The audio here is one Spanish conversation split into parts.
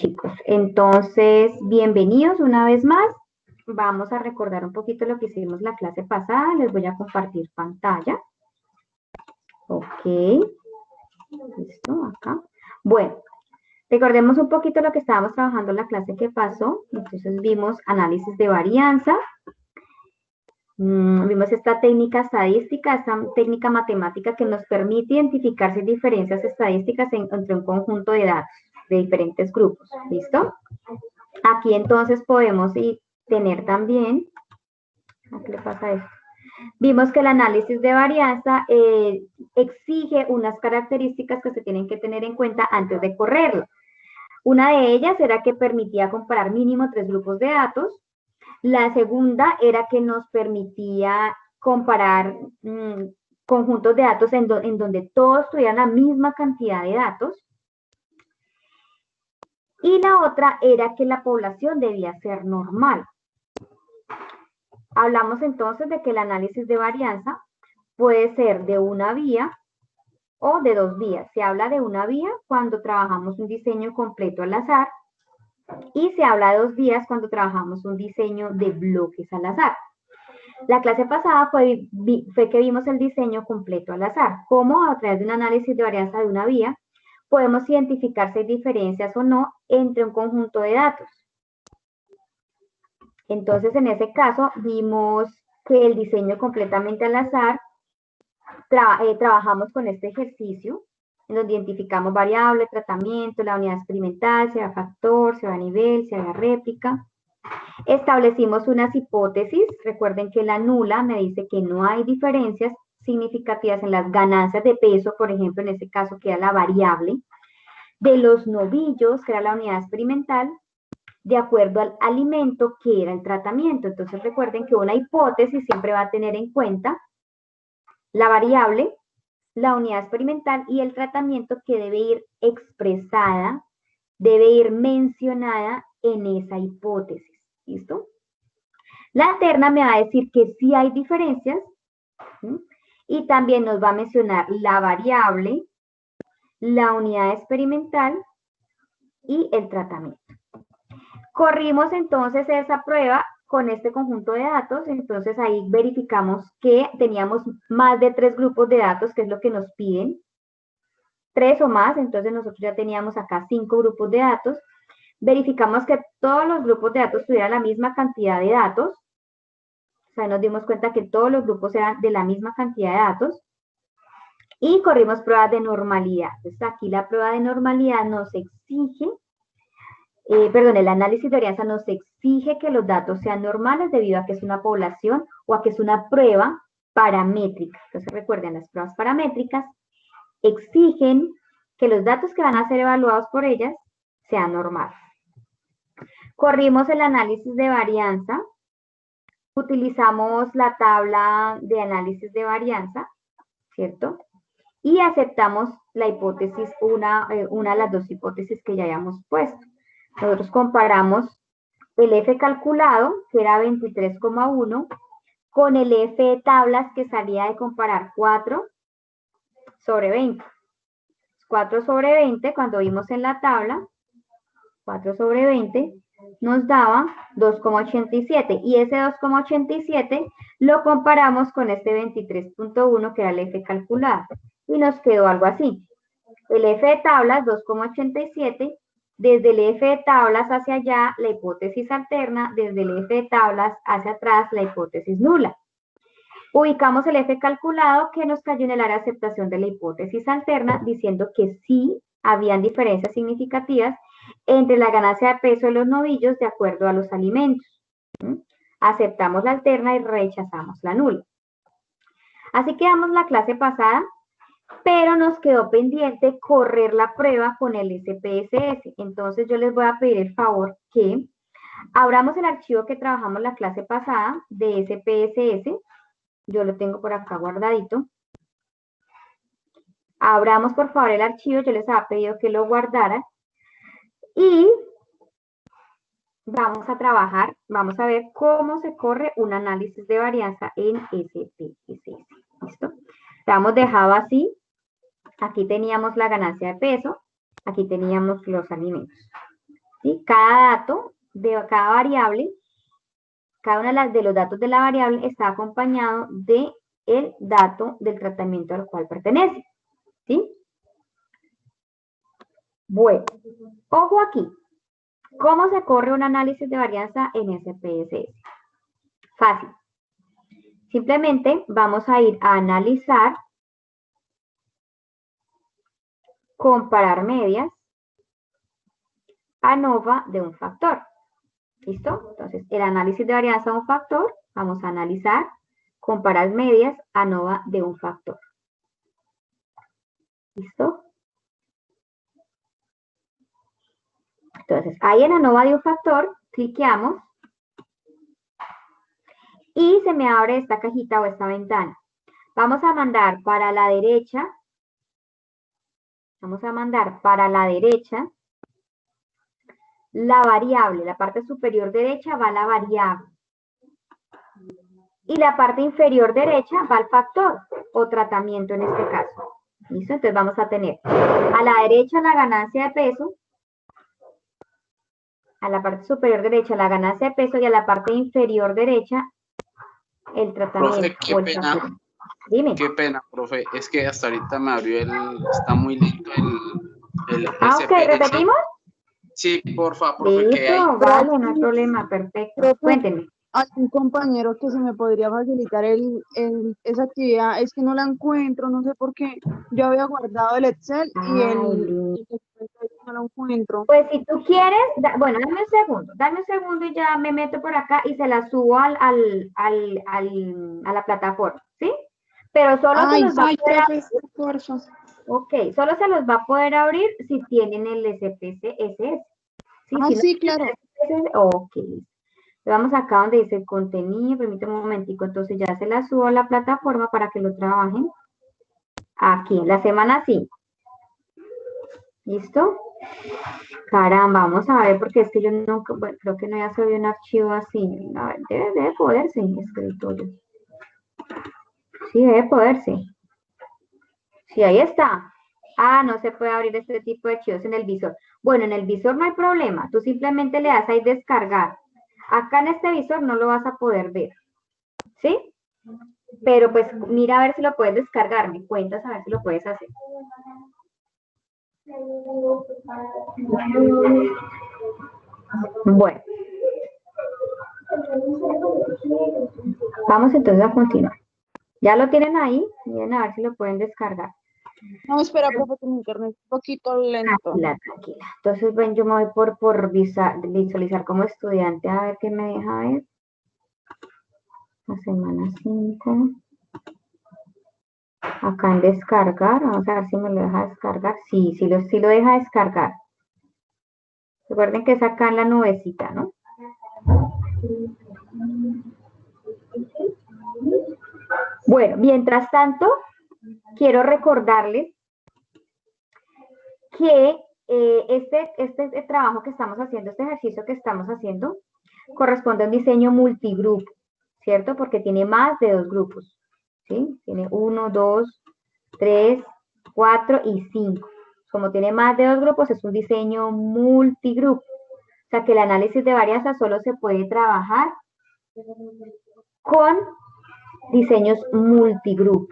Chicos, entonces, bienvenidos una vez más. Vamos a recordar un poquito lo que hicimos la clase pasada. Les voy a compartir pantalla. Ok. Listo, acá. Bueno, recordemos un poquito lo que estábamos trabajando en la clase que pasó. Entonces, vimos análisis de varianza. Vimos esta técnica estadística, esta técnica matemática que nos permite identificar si hay diferencias estadísticas entre un conjunto de datos de diferentes grupos. ¿Listo? Aquí entonces podemos tener también, ¿qué le pasa a esto? Vimos que el análisis de varianza exige unas características que se tienen que tener en cuenta antes de correrlo. Una de ellas era que permitía comparar mínimo 3 grupos de datos. La segunda era que nos permitía comparar conjuntos de datos en donde todos tuvieran la misma cantidad de datos. Y la otra era que la población debía ser normal. Hablamos entonces de que el análisis de varianza puede ser de una vía o de dos vías. Se habla de una vía cuando trabajamos un diseño completo al azar y se habla de dos vías cuando trabajamos un diseño de bloques al azar. La clase pasada fue que vimos el diseño completo al azar, cómo a través de un análisis de varianza de una vía podemos identificar si hay diferencias o no entre un conjunto de datos. Entonces, en ese caso, vimos que el diseño completamente al azar, trabajamos con este ejercicio, en donde identificamos variable, tratamiento, la unidad experimental, sea factor, sea nivel, sea réplica. Establecimos unas hipótesis. Recuerden que la nula me dice que no hay diferencias significativas en las ganancias de peso, por ejemplo, en este caso queda la variable, de los novillos, que era la unidad experimental, de acuerdo al alimento que era el tratamiento. Entonces recuerden que una hipótesis siempre va a tener en cuenta la variable, la unidad experimental y el tratamiento que debe ir expresada, debe ir mencionada en esa hipótesis. ¿Listo? La terna me va a decir que sí hay diferencias, ¿sí? Y también nos va a mencionar la variable, la unidad experimental y el tratamiento. Corrimos entonces esa prueba con este conjunto de datos, entonces ahí verificamos que teníamos más de 3 grupos de datos, que es lo que nos piden, 3 o más, entonces nosotros ya teníamos acá 5 grupos de datos, verificamos que todos los grupos de datos tuvieran la misma cantidad de datos, o sea, nos dimos cuenta que todos los grupos eran de la misma cantidad de datos, y corrimos pruebas de normalidad. Entonces aquí la prueba de normalidad nos exige, el análisis de varianza nos exige que los datos sean normales debido a que es una población o a que es una prueba paramétrica. Entonces recuerden, las pruebas paramétricas exigen que los datos que van a ser evaluados por ellas sean normales. Corrimos el análisis de varianza, utilizamos la tabla de análisis de varianza, ¿cierto? Y aceptamos la hipótesis, una de las dos hipótesis que ya habíamos puesto. Nosotros comparamos el F calculado, que era 23,1, con el F de tablas que salía de comparar 4 sobre 20. 4 sobre 20, cuando vimos en la tabla, 4 sobre 20 nos daba 2,87 y ese 2,87 lo comparamos con este 23,1 que era el F calculado y nos quedó algo así. El F de tablas 2,87, desde el F de tablas hacia allá la hipótesis alterna, desde el F de tablas hacia atrás la hipótesis nula. Ubicamos el F calculado que nos cayó en el área de aceptación de la hipótesis alterna, diciendo que sí habían diferencias significativas entre la ganancia de peso de los novillos de acuerdo a los alimentos. Aceptamos la alterna y rechazamos la nula. Así quedamos la clase pasada, pero nos quedó pendiente correr la prueba con el SPSS. Entonces yo les voy a pedir el favor que abramos el archivo que trabajamos la clase pasada de SPSS. Yo lo tengo por acá guardadito. Abramos por favor el archivo, yo les había pedido que lo guardaran. Y vamos a trabajar, vamos a ver cómo se corre un análisis de varianza en SPSS. ¿Listo? Lo hemos dejado así. Aquí teníamos la ganancia de peso, aquí teníamos los alimentos. ¿sí? Cada dato de cada variable, cada una de los datos de la variable está acompañado de el dato del tratamiento al cual pertenece, ¿sí? Bueno, ojo aquí. ¿Cómo se corre un análisis de varianza en SPSS? Fácil. Simplemente vamos a ir a analizar, comparar medias, ANOVA de un factor. ¿Listo? Entonces, el análisis de varianza de un factor, vamos a analizar, comparar medias, ANOVA de un factor. ¿Listo? Entonces, ahí en ANOVA de un factor, cliqueamos y se me abre esta cajita o esta ventana. Vamos a mandar para la derecha, la variable, la parte superior derecha va la variable. Y la parte inferior derecha va el factor o tratamiento en este caso. ¿Listo? Entonces vamos a tener a la derecha la ganancia de peso, a la parte superior derecha la ganancia de peso y a la parte inferior derecha el tratamiento. Profe, qué pena. Dime. Qué pena, profe. Es que hasta ahorita me abrió está muy lento el ok, ¿repetimos? Sí, porfa, profe. Listo, vale, no hay problema, perfecto. Profe, Cuénteme. hay un compañero que se me podría facilitar esa actividad, es que no la encuentro, no sé por qué. Yo había guardado el Excel y el no lo encuentro. Pues si tú quieres, bueno, dame un segundo y ya me meto por acá y se la subo a la plataforma, ¿sí? Pero solo se los va a poder abrir. Ok, solo se los va a poder abrir si tienen el SPSS. ¿Sí? Ah, Si no sí, claro. ok. Vamos acá donde dice contenido, permítame un momentico, entonces ya se la subo a la plataforma para que lo trabajen. Aquí, en la semana 5. ¿Listo? Caramba, vamos a ver, porque es que yo nunca, bueno, creo que no había subido un archivo así. A ver, debe poderse, escritorio. Sí, debe poderse. Sí, ahí está. Ah, no se puede abrir este tipo de archivos en el visor. Bueno, en el visor no hay problema. Tú simplemente le das ahí descargar. Acá en este visor no lo vas a poder ver. ¿Sí? Pero pues mira a ver si lo puedes descargar. Me cuentas a ver si lo puedes hacer. Bueno. Vamos entonces a continuar. ¿Ya lo tienen ahí? Miren a ver si lo pueden descargar. No, espera, profe, que mi internet es un poquito lento. Tranquila. Entonces, ven, yo me voy por visualizar como estudiante a ver qué me deja ver. La semana 5. Acá en descargar, vamos a ver si me lo deja descargar. Sí lo deja descargar. Recuerden que es acá en la nubecita, ¿no? Bueno, mientras tanto, quiero recordarles que este trabajo que estamos haciendo, este ejercicio que estamos haciendo, corresponde a un diseño multigrupo, ¿cierto? Porque tiene más de 2 grupos, ¿sí? Tiene 1, 2, 3, 4 y 5. Como tiene más de 2 grupos, es un diseño multigrupo. O sea que el análisis de varianza solo se puede trabajar con diseños multigrupo.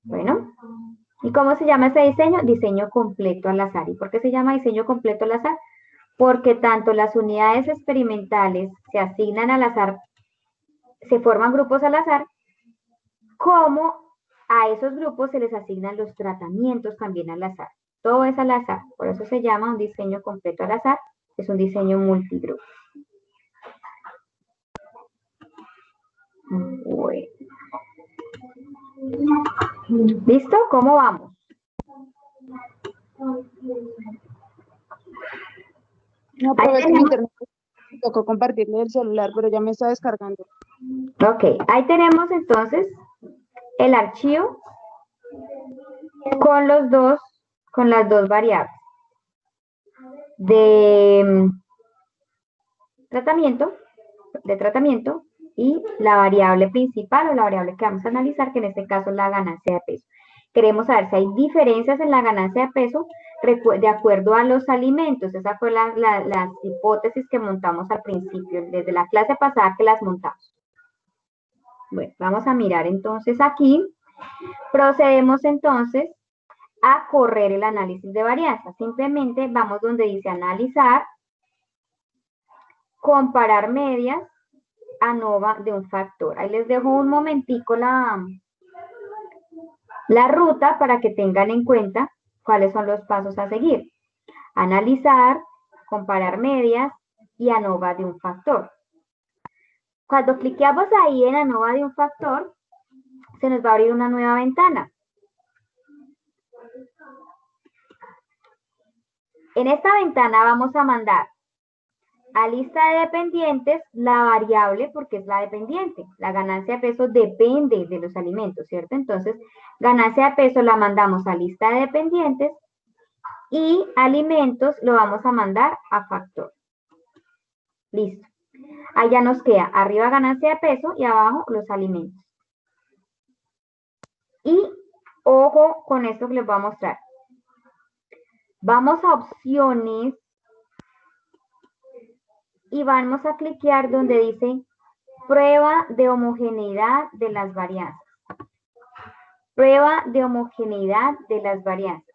Bueno, ¿y cómo se llama ese diseño? Diseño completo al azar. ¿Y por qué se llama diseño completo al azar? Porque tanto las unidades experimentales se asignan al azar, se forman grupos al azar, como a esos grupos se les asignan los tratamientos también al azar. Todo es al azar. Por eso se llama un diseño completo al azar. Es un diseño multigrupo. Bueno. ¿Listo? ¿Cómo vamos? No, profe, es que mi internet me tocó compartirle el celular, pero ya me está descargando. Ok, ahí tenemos entonces el archivo con las dos variables de tratamiento y la variable principal o la variable que vamos a analizar, que en este caso es la ganancia de peso. Queremos saber si hay diferencias en la ganancia de peso de acuerdo a los alimentos. Esa fue las hipótesis que montamos al principio, desde la clase pasada que las montamos. Bueno, vamos a mirar entonces aquí. Procedemos entonces a correr el análisis de varianza. Simplemente vamos donde dice analizar, comparar medias, ANOVA de un factor. Ahí les dejo un momentico la ruta para que tengan en cuenta cuáles son los pasos a seguir. Analizar, comparar medias y ANOVA de un factor. Cuando cliqueamos ahí en ANOVA de un factor, se nos va a abrir una nueva ventana. En esta ventana vamos a mandar a lista de dependientes la variable, porque es la dependiente. La ganancia de peso depende de los alimentos, ¿cierto? Entonces, ganancia de peso la mandamos a lista de dependientes y alimentos lo vamos a mandar a factor. Listo. Allá nos queda arriba ganancia de peso y abajo los alimentos. Y ojo con esto que les voy a mostrar. Vamos a opciones y vamos a cliquear donde dice prueba de homogeneidad de las varianzas. Prueba de homogeneidad de las varianzas.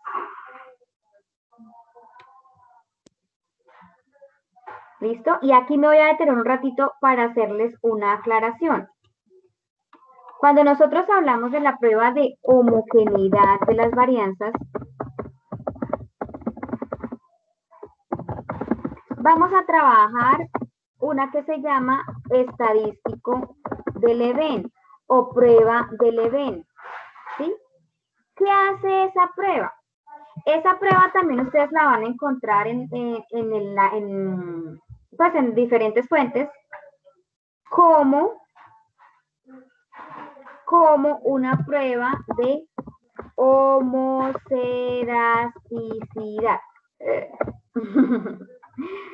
¿Listo? Y aquí me voy a detener un ratito para hacerles una aclaración. Cuando nosotros hablamos de la prueba de homogeneidad de las varianzas, vamos a trabajar una que se llama estadístico de Leven o prueba de Leven, ¿sí? ¿Qué hace esa prueba? Esa prueba también ustedes la van a encontrar en diferentes fuentes como una prueba de homocerasticidad.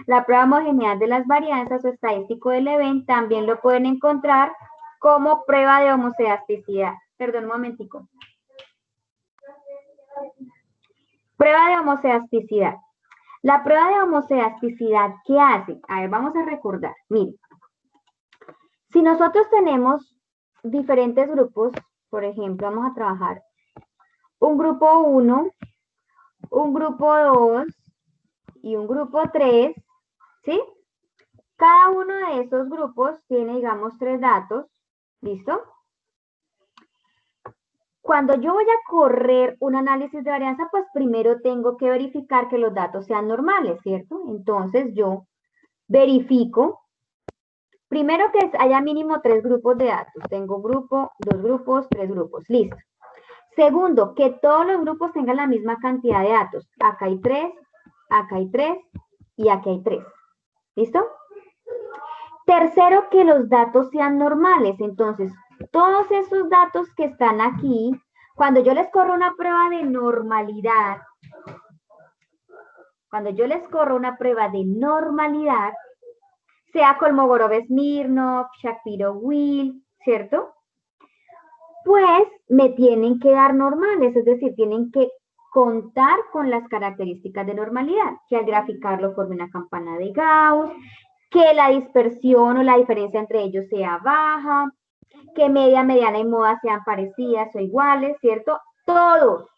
La prueba homogeneidad de las varianzas o estadístico de Leven también lo pueden encontrar como prueba de homocerasticidad. Perdón, un momentico. Prueba de homocerasticidad. La prueba de homocerasticidad, ¿qué hace? A ver, vamos a recordar. Miren, si nosotros tenemos diferentes grupos, por ejemplo, vamos a trabajar un grupo 1, un grupo 2 y un grupo 3, ¿sí? Cada uno de esos grupos tiene, digamos, 3 datos, ¿listo? Cuando yo voy a correr un análisis de varianza, pues primero tengo que verificar que los datos sean normales, ¿cierto? Entonces yo verifico, primero que haya mínimo 3 grupos de datos. Tengo grupo, 2 grupos, 3 grupos, listo. Segundo, que todos los grupos tengan la misma cantidad de datos. Acá hay 3, acá hay 3 y aquí hay 3. ¿Listo? Tercero, que los datos sean normales. Entonces, todos esos datos que están aquí, cuando yo les corro una prueba de normalidad, sea Kolmogorov-Smirnov, Shapiro-Wilk, ¿cierto? Pues me tienen que dar normales, es decir, tienen que contar con las características de normalidad, que al graficarlo forme una campana de Gauss, que la dispersión o la diferencia entre ellos sea baja, que media, mediana y moda sean parecidas o iguales, ¿cierto? Todos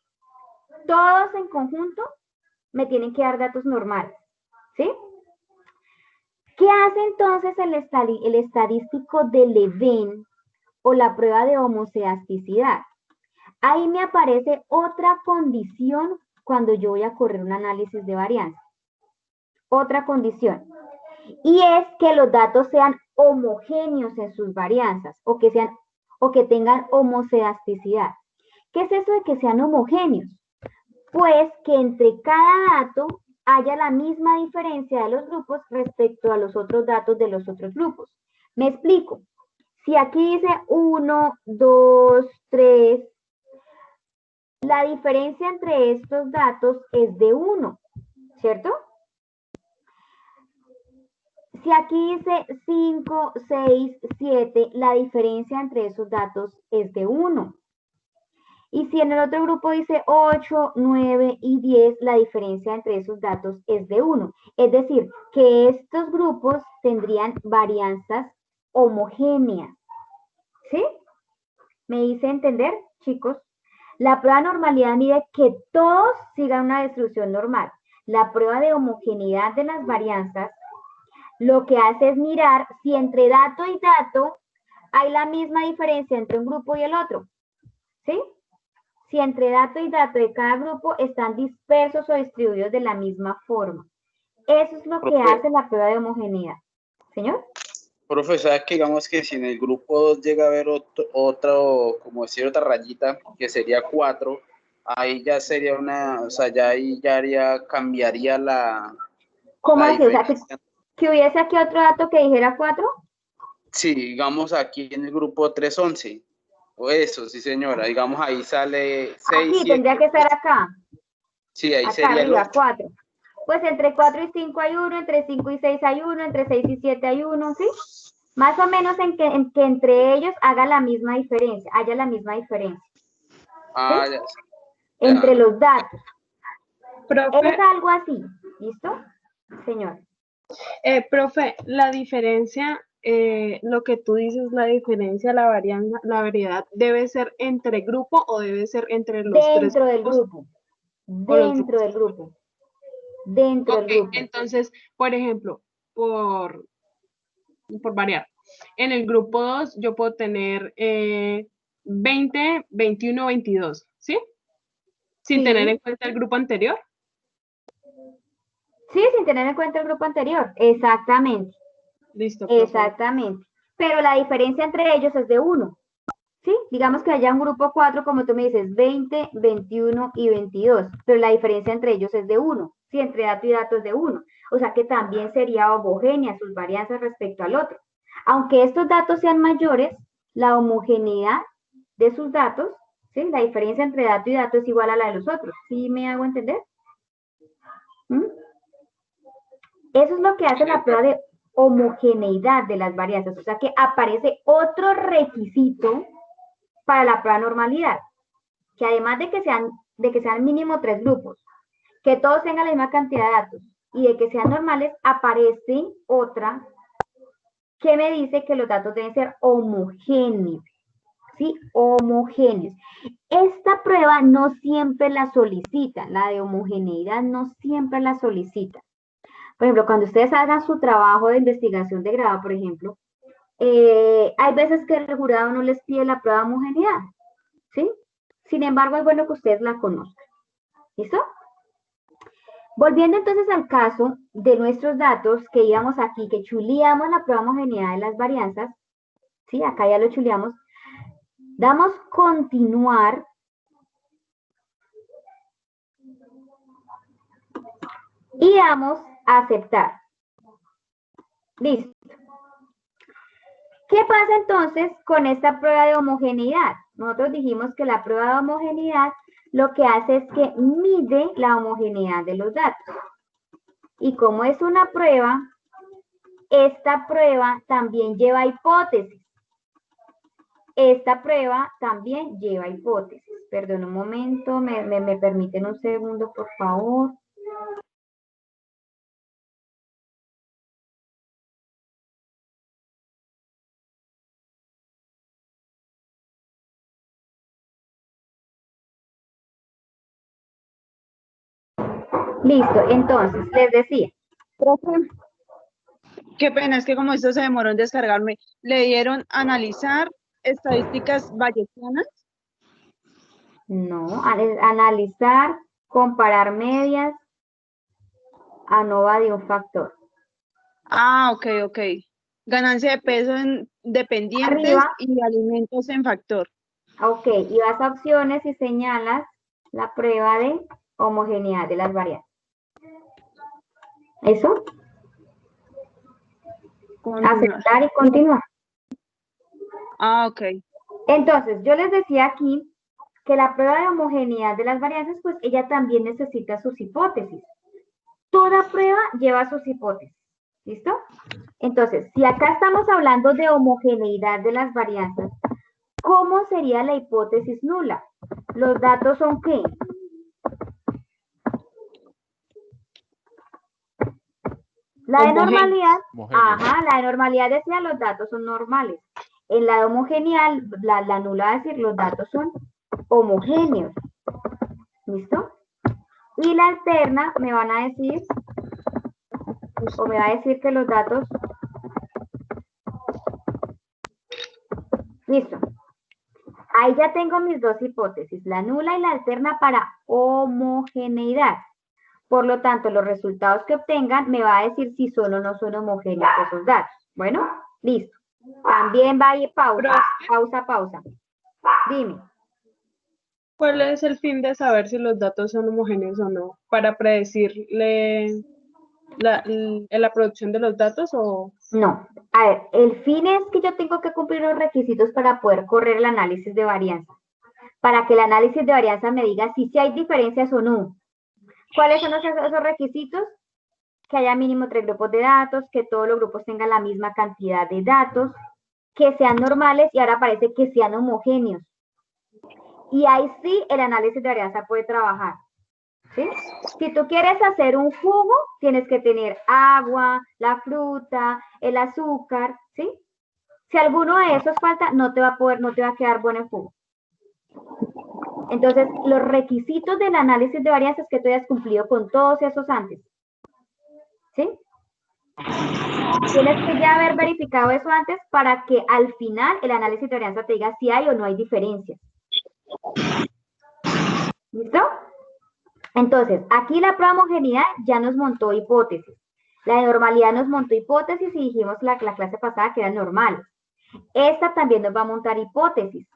en conjunto me tienen que dar datos normales, ¿sí? ¿Qué hace entonces el estadístico de Leven o la prueba de homocerasticidad? Ahí me aparece otra condición cuando yo voy a correr un análisis de varianza. Otra condición. Y es que los datos sean homogéneos en sus varianzas o que tengan homocerasticidad. ¿Qué es eso de que sean homogéneos? Pues que entre cada dato haya la misma diferencia de los grupos respecto a los otros datos de los otros grupos. Me explico. Si aquí dice 1, 2, 3, la diferencia entre estos datos es de 1, ¿cierto? Si aquí dice 5, 6, 7, la diferencia entre esos datos es de 1. Y si en el otro grupo dice 8, 9 y 10, la diferencia entre esos datos es de 1. Es decir, que estos grupos tendrían varianzas homogéneas. ¿Sí? ¿Me hice entender, chicos? La prueba de normalidad mide que todos sigan una distribución normal. La prueba de homogeneidad de las varianzas lo que hace es mirar si entre dato y dato hay la misma diferencia entre un grupo y el otro. ¿Sí? Si entre dato y dato de cada grupo están dispersos o distribuidos de la misma forma. Eso es lo que hace la prueba de homogeneidad. ¿Señor? Profe, ¿sabes que digamos que si en el grupo 2 llega a haber otro, como decir, otra rayita, que sería 4, ahí ya sería una, o sea, ya ahí ya cambiaría ¿Cómo la así? O sea, diferencia? que hubiese aquí otro dato que dijera 4. Sí, digamos aquí en el grupo 311, o eso, sí señora, digamos ahí sale 6, Aquí 7, tendría que estar acá. sí, ahí Acá sería el arriba, 8. 4. Pues entre 4 y 5 hay 1, entre 5 y 6 hay 1, entre 6 y 7 hay 1, ¿sí? Más o menos en que entre ellos haga la misma diferencia, haya la misma diferencia. Ah, ¿Sí? ya, Entre ya. los datos. Profe, Es algo así, ¿listo? Señor. profe, la diferencia, lo que tú dices, la diferencia, la variedad, ¿debe ser entre grupo o debe ser entre los tres Dentro del grupos grupo. o los Dentro grupos? del grupo. Dentro del Ok, grupo. entonces, por ejemplo, por variar, en el grupo 2 yo puedo tener 20, 21, 22, ¿sí? Sin tener en Sí, cuenta el grupo anterior. sí, sin tener en cuenta el grupo anterior. Exactamente. Listo, profe. Exactamente. Pero la diferencia entre ellos es de 1. ¿Sí? Digamos que haya un grupo 4, como tú me dices, 20, 21 y 22, pero la diferencia entre ellos es de 1, ¿sí? Entre dato y dato es de 1, o sea que también sería homogénea sus varianzas respecto al otro. Aunque estos datos sean mayores, la homogeneidad de sus datos, ¿sí? La diferencia entre dato y dato es igual a la de los otros, ¿sí me hago entender? ¿Mm? Eso es lo que hace la prueba de homogeneidad de las varianzas, o sea que aparece otro requisito para la prueba de normalidad, que además de que sean mínimo 3 grupos, que todos tengan la misma cantidad de datos y de que sean normales, aparece otra que me dice que los datos deben ser homogéneos, ¿sí? Homogéneos. Esta prueba no siempre la solicitan, la de homogeneidad no siempre la solicitan. Por ejemplo, cuando ustedes hagan su trabajo de investigación de grado, por ejemplo, hay veces que el jurado no les pide la prueba de homogeneidad, ¿sí? Sin embargo, es bueno que ustedes la conozcan. ¿Listo? Volviendo entonces al caso de nuestros datos que íbamos aquí, que chuleamos la prueba de homogeneidad de las varianzas, ¿sí? Acá ya lo chuleamos. Damos continuar. Y damos aceptar. Listo. ¿Qué pasa entonces con esta prueba de homogeneidad? Nosotros dijimos que la prueba de homogeneidad lo que hace es que mide la homogeneidad de los datos. Y como es una prueba, esta prueba también lleva hipótesis. Esta prueba también lleva hipótesis. Perdón un momento, me permiten un segundo, por favor. Listo, entonces, les decía. Profe, qué pena, es que como esto se demoró en descargarme, ¿le dieron analizar estadísticas bayesianas? No, analizar, comparar medias, ANOVA de un factor. Ah, ok. Ganancia de peso en dependientes Arriba, y alimentos en factor. ok, y vas a opciones y señalas la prueba de homogeneidad de las variables. ¿Eso? Continuar. Aceptar y continuar. Ah, ok. Entonces, yo les decía aquí que la prueba de homogeneidad de las varianzas, pues ella también necesita sus hipótesis. Toda prueba lleva sus hipótesis. ¿Listo? Entonces, si acá estamos hablando de homogeneidad de las varianzas, ¿cómo sería la hipótesis nula? ¿Los datos son qué? La de normalidad, ajá, la de normalidad decía los datos son normales. En la de homogeneidad, la nula va a decir los datos son homogéneos. ¿Listo? Y la alterna me van a decir, o me va a decir que los datos... Listo. Ahí ya tengo mis dos hipótesis, la nula y la alterna para homogeneidad. Por lo tanto, los resultados que obtengan me va a decir si son o no son homogéneos esos datos. Bueno, listo. También va a ir pausa. Dime. ¿Cuál es el fin de saber si los datos son homogéneos o no? ¿Para predecirle la producción de los datos o...? No. A ver, el fin es que yo tengo que cumplir los requisitos para poder correr el análisis de varianza. Para que el análisis de varianza me diga si hay diferencias o no. ¿Cuáles son esos requisitos? Que haya mínimo 3 grupos de datos, que todos los grupos tengan la misma cantidad de datos, que sean normales y ahora parece que sean homogéneos. Y ahí sí el análisis de varianza puede trabajar. ¿Sí? Si tú quieres hacer un jugo, tienes que tener agua, la fruta, el azúcar, ¿sí? Si alguno de esos falta, no te va a quedar bueno el jugo. Entonces, los requisitos del análisis de varianza es que tú hayas cumplido con todos esos antes. ¿Sí? Tienes que ya haber verificado eso antes para que al final el análisis de varianza te diga si hay o no hay diferencias. ¿Listo? Entonces, aquí la prueba de homogeneidad ya nos montó hipótesis. La de normalidad nos montó hipótesis y dijimos la clase pasada que eran normales. Esta también nos va a montar hipótesis.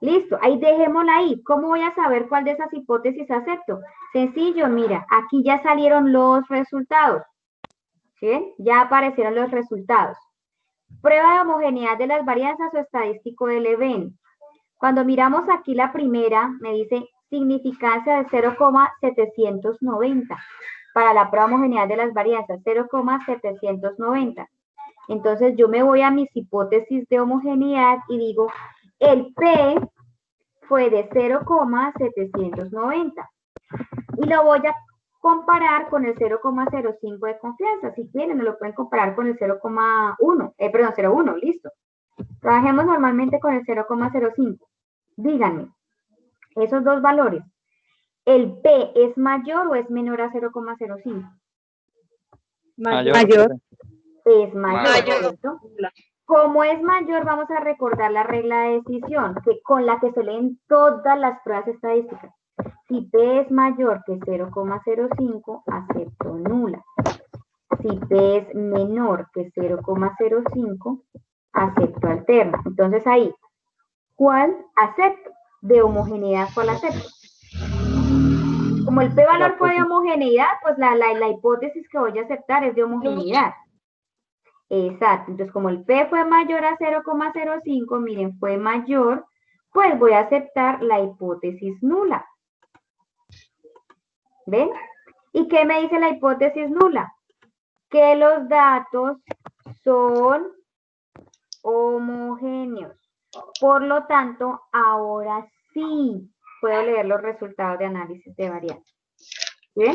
Listo, ahí dejémosla ahí. ¿Cómo voy a saber cuál de esas hipótesis acepto? Sencillo, mira, aquí ya salieron los resultados. ¿Sí? Ya aparecieron los resultados. Prueba de homogeneidad de las varianzas o estadístico del evento. Cuando miramos aquí la primera, me dice significancia de 0,790. Para la prueba de homogeneidad de las varianzas, 0,790. Entonces yo me voy a mis hipótesis de homogeneidad y digo, el P fue de 0,790. Y lo voy a comparar con el 0,05 de confianza. Si quieren, me lo pueden comparar con el 0,1, listo. Trabajemos normalmente con el 0,05. Díganme, esos dos valores, ¿el P es mayor o es menor a 0,05? Mayor. Es mayor, ¿cierto? Como es mayor, vamos a recordar la regla de decisión, con la que se leen todas las pruebas estadísticas. Si P es mayor que 0,05, acepto nula. Si P es menor que 0,05, acepto alterna. Entonces ahí, ¿cuál acepto? De homogeneidad, ¿cuál acepto? Como el P valor fue de homogeneidad, pues la hipótesis que voy a aceptar es de homogeneidad. Exacto, entonces como el P fue mayor a 0,05, miren, fue mayor, pues voy a aceptar la hipótesis nula. ¿Ven? ¿Y qué me dice la hipótesis nula? Que los datos son homogéneos. Por lo tanto, ahora sí puedo leer los resultados de análisis de varianza. ¿Bien?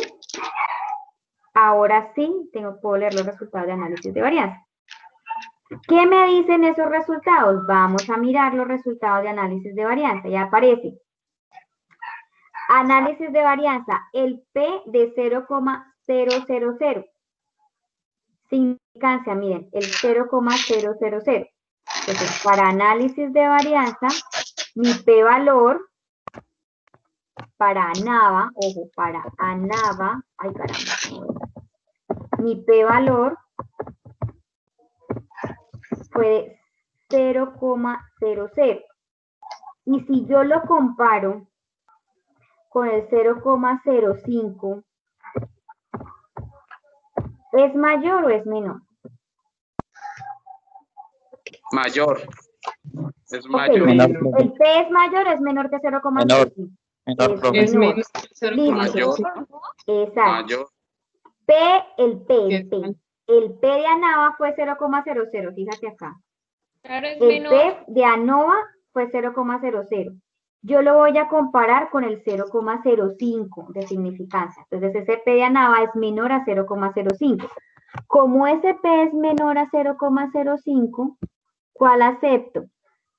Ahora sí puedo leer los resultados de análisis de varianza. ¿Qué me dicen esos resultados? Vamos a mirar los resultados de análisis de varianza. Ya aparece. Análisis de varianza, el P de 0,000. Significancia, miren, el 0,000. Entonces, para análisis de varianza, mi P valor para ANAVA, ojo, para ANAVA, ay caramba, mi P valor fue de 0,00. Y si yo lo comparo con el 0,05, ¿es mayor o es menor? Mayor. Es Okay. mayor. ¿El P es mayor o es menor que 0,05? Es menor que Mayor. 0,05. Exacto. Mayor. El P de ANAVA fue 0,00, fíjate acá. Claro, es El menor. P de ANOVA fue 0,00. yo lo voy a comparar con el 0,05 de significancia. Entonces, ese P de ANAVA es menor a 0,05. Como ese P es menor a 0,05, ¿cuál acepto?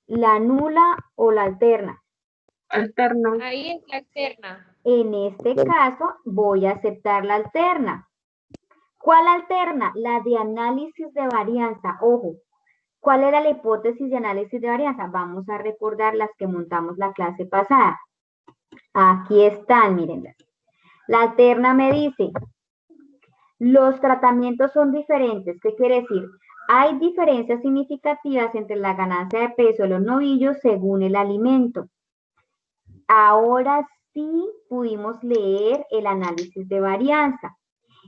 ¿La nula o la alterna? Alterno. Ahí es la alterna. En este caso, voy a aceptar la alterna. ¿Cuál alterna? La de análisis de varianza. Ojo, ¿cuál era la hipótesis de análisis de varianza? Vamos a recordar las que montamos la clase pasada. Aquí están, mírenlas. La alterna me dice, los tratamientos son diferentes. ¿Qué quiere decir? Hay diferencias significativas entre la ganancia de peso de los novillos según el alimento. Ahora sí pudimos leer el análisis de varianza.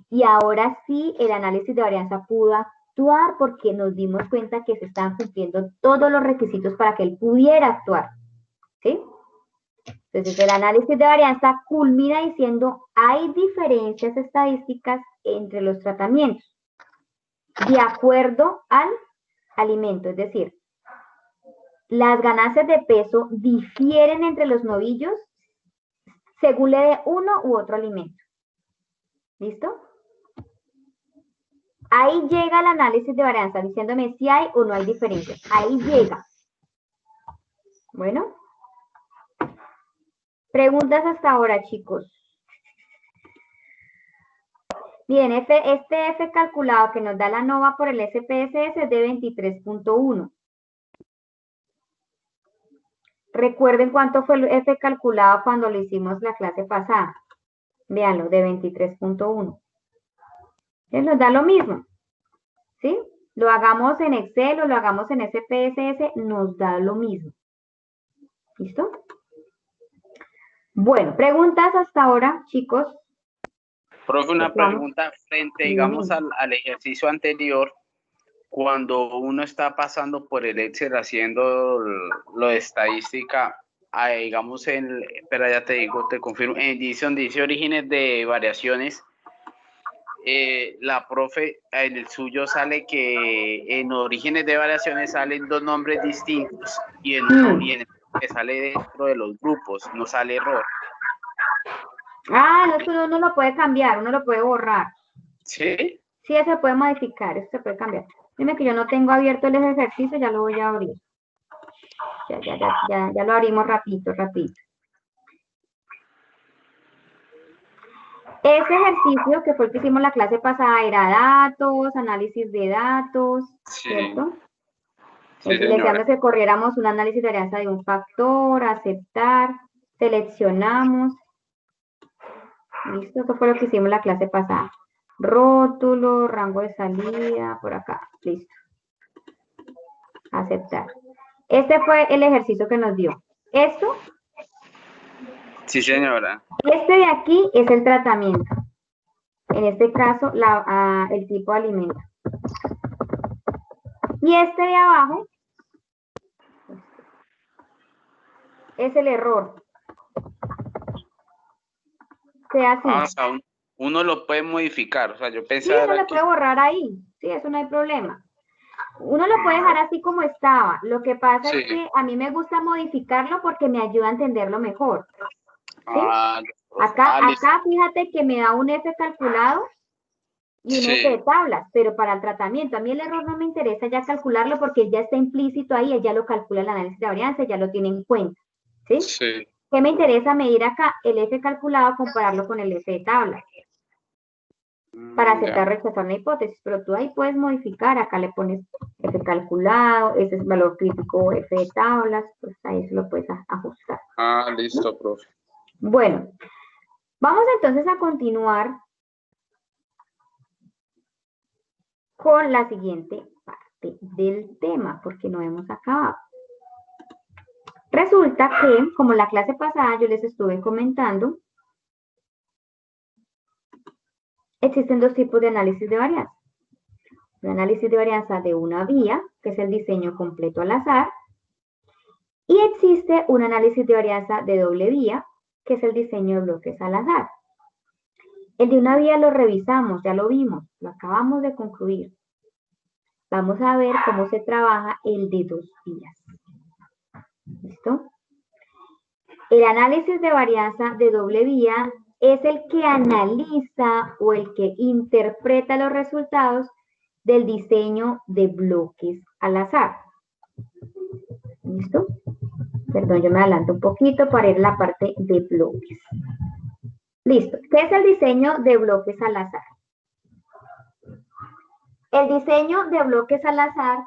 Y ahora sí el análisis de varianza pudo actuar porque nos dimos cuenta que se están cumpliendo todos los requisitos para que él pudiera actuar. ¿Sí? Entonces el análisis de varianza culmina diciendo hay diferencias estadísticas entre los tratamientos de acuerdo al alimento. Es decir, las ganancias de peso difieren entre los novillos según le dé uno u otro alimento. ¿Listo? Ahí llega el análisis de varianza diciéndome si hay o no hay diferencias. Ahí llega. Bueno. Preguntas hasta ahora, chicos. Bien, este F calculado que nos da la NOVA por el SPSS es de 23.1. Recuerden cuánto fue el F calculado cuando lo hicimos la clase pasada. Véanlo, de 23.1. Nos da lo mismo. ¿Sí? Lo hagamos en Excel o lo hagamos en SPSS, nos da lo mismo. ¿Listo? Bueno, preguntas hasta ahora, chicos. Profe, una pregunta frente, digamos, al ejercicio anterior, cuando uno está pasando por el Excel haciendo lo de estadística, digamos, espera, ya te digo, te confirmo, en edición dice orígenes de variaciones, la profe, en el suyo sale que en orígenes de variaciones salen dos nombres distintos y en el que sale dentro de los grupos, no sale error. Ah, no, eso uno lo puede cambiar, uno lo puede borrar. ¿Sí? Sí, eso se puede modificar, eso se puede cambiar. Dime que yo no tengo abierto el ejercicio, ya lo voy a abrir. Ya lo abrimos rapidito. Ese ejercicio que fue el que hicimos la clase pasada era datos, análisis de datos, Sí. ¿cierto? Sí, le decíamos que corriéramos un análisis de varianza de un factor, aceptar, seleccionamos. Listo, eso fue lo que hicimos la clase pasada. Rótulo, rango de salida, por acá, listo. Aceptar. Este fue el ejercicio que nos dio. ¿Esto? Sí, señora. Este de aquí es el tratamiento. En este caso, el tipo de alimento. Y este de abajo es el error. Sea así. O sea, uno lo puede modificar. O sea, yo Sí, pensaba uno lo puede borrar ahí. Sí, eso no hay problema. Uno lo puede dejar así como estaba. Lo que pasa es que a mí me gusta modificarlo porque me ayuda a entenderlo mejor. ¿Sí? Acá, fíjate que me da un F calculado y un F de tablas, pero para el tratamiento. A mí el error no me interesa ya calcularlo porque ya está implícito ahí, ya lo calcula el análisis de varianza, ya lo tiene en cuenta. ¿Sí? Sí. ¿Qué me interesa medir acá? El F calculado, compararlo con el F de tablas. Para aceptar o rechazar una hipótesis, pero tú ahí puedes modificar, acá le pones F calculado, ese es valor crítico, F de tablas, pues ahí se lo puedes ajustar. Ah, listo, profe. Bueno, vamos entonces a continuar con la siguiente parte del tema, porque no hemos acabado. Resulta que, como la clase pasada yo les estuve comentando, existen dos tipos de análisis de varianza. Un análisis de varianza de una vía, que es el diseño completo al azar, y existe un análisis de varianza de doble vía, que es el diseño de bloques al azar. El de una vía lo revisamos, ya lo vimos, lo acabamos de concluir. Vamos a ver cómo se trabaja el de dos vías. ¿Listo? El análisis de varianza de doble vía es el que analiza o el que interpreta los resultados del diseño de bloques al azar. ¿Listo? Perdón, yo me adelanto un poquito para ir a la parte de bloques. Listo. ¿Qué es el diseño de bloques al azar? El diseño de bloques al azar.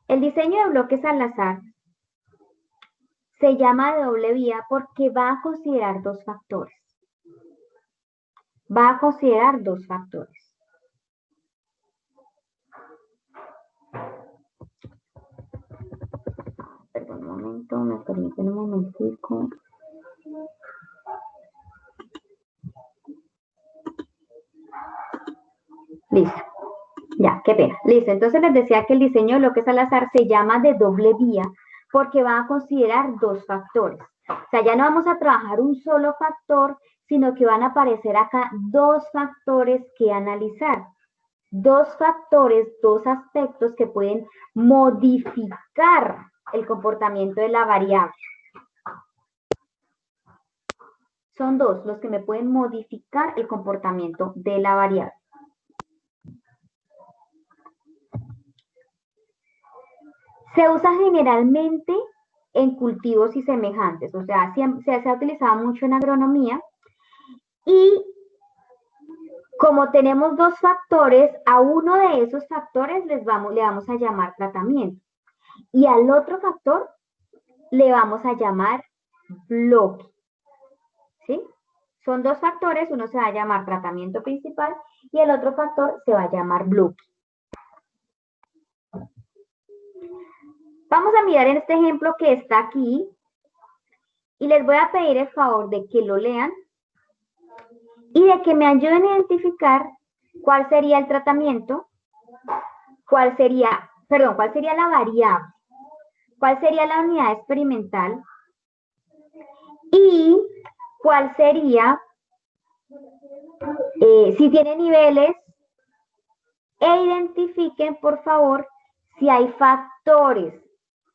El diseño de bloques al azar se llama de doble vía porque va a considerar dos factores. Va a considerar dos factores. Perdón un momento, me permiten un momentico. Listo. Ya, qué pena. Listo, entonces les decía que el diseño de bloques al azar se llama de doble vía porque va a considerar dos factores. O sea, ya no vamos a trabajar un solo factor, sino que van a aparecer acá dos factores que analizar. Dos factores, dos aspectos que pueden modificar el comportamiento de la variable. Son dos los que me pueden modificar el comportamiento de la variable. Se usa generalmente en cultivos y semejantes, o sea, se ha utilizado mucho en agronomía y como tenemos dos factores, a uno de esos factores le vamos a llamar tratamiento y al otro factor le vamos a llamar bloque, ¿sí? Son dos factores, uno se va a llamar tratamiento principal y el otro factor se va a llamar bloque. Vamos a mirar en este ejemplo que está aquí y les voy a pedir el favor de que lo lean y de que me ayuden a identificar cuál sería el tratamiento, cuál sería la variable, cuál sería la unidad experimental y cuál sería, si tiene niveles, e identifiquen por favor si hay factores.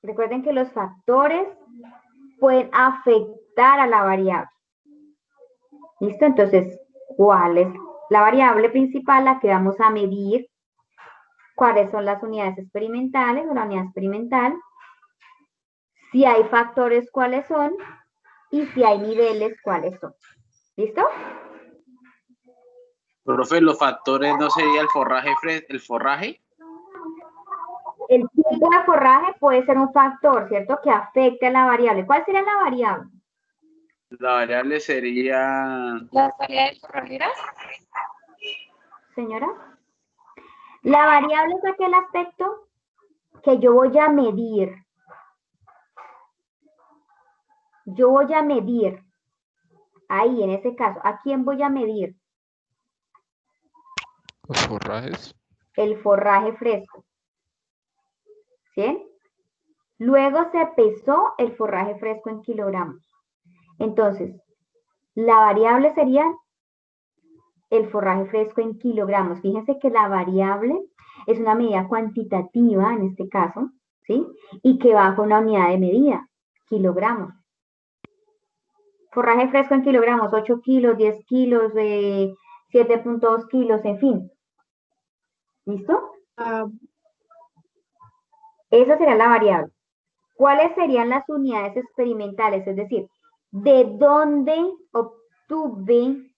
Recuerden que los factores pueden afectar a la variable. ¿Listo? Entonces, ¿cuál es la variable principal, la que vamos a medir? ¿Cuáles son las unidades experimentales o la unidad experimental? Si hay factores, ¿cuáles son? Y si hay niveles, ¿cuáles son? ¿Listo? Profe, los factores no sería el forraje, el forraje. El tipo de forraje puede ser un factor, ¿cierto? Que afecte a la variable. ¿Cuál sería la variable? La variable sería... ¿La salida de forrajeras? Señora. La variable es aquel aspecto que yo voy a medir. Yo voy a medir. Ahí, en ese caso, ¿a quién voy a medir? Los forrajes. El forraje fresco. ¿Sí? Luego se pesó el forraje fresco en kilogramos. Entonces, la variable sería el forraje fresco en kilogramos. Fíjense que la variable es una medida cuantitativa, en este caso, ¿sí? Y que va con una unidad de medida, kilogramos. Forraje fresco en kilogramos, 8 kilos, 10 kilos, 7.2 kilos, en fin. ¿Listo? Esa sería la variable. ¿Cuáles serían las unidades experimentales? Es decir, ¿de dónde obtuve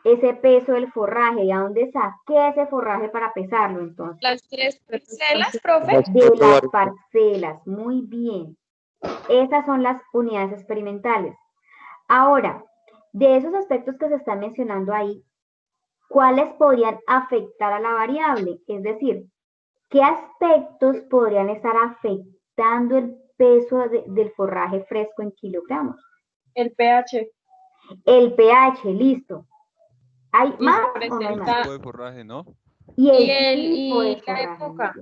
ese peso del forraje? ¿Y a dónde saqué ese forraje para pesarlo entonces? Las 3 parcelas, profe. De las parcelas, muy bien. Esas son las unidades experimentales. Ahora, de esos aspectos que se están mencionando ahí, ¿cuáles podrían afectar a la variable? Es decir, ¿qué aspectos podrían estar afectando el peso del forraje fresco en kilogramos? El pH. El pH, listo. ¿Hay Y más se o no hay más? El tipo de forraje, ¿no? Y Y tipo de la forraje. época.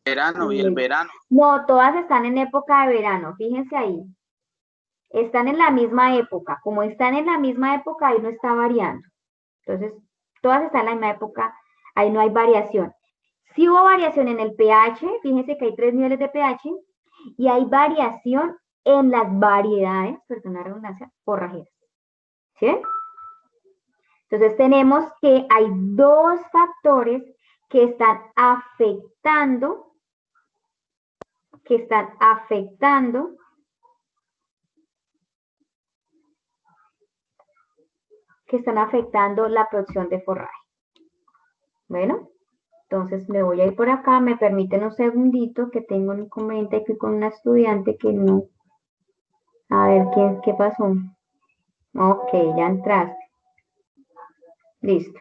Verano y el verano. No, todas están en época de verano, fíjense ahí. Están en la misma época. Como están en la misma época, ahí no está variando. Entonces, todas están en la misma época, ahí no hay variación. Si hubo variación en el pH, fíjense que hay 3 niveles de pH y hay variación en las variedades, perdón la redundancia, forrajeras. ¿Sí ven? Entonces tenemos que hay dos factores que están afectando la producción de forraje. Bueno, entonces me voy a ir por acá, me permiten un segundito que tengo un inconveniente aquí con una estudiante que no. A ver, ¿qué pasó? Ok, ya entraste. Listo.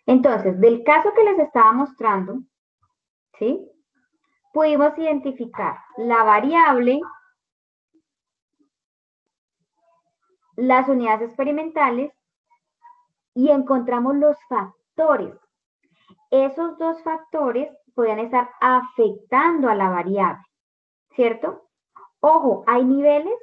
Entonces, del caso que les estaba mostrando, ¿sí? Pudimos identificar la variable, las unidades experimentales y encontramos los factores. Esos dos factores podrían estar afectando a la variable, ¿cierto? Ojo, ¿hay niveles?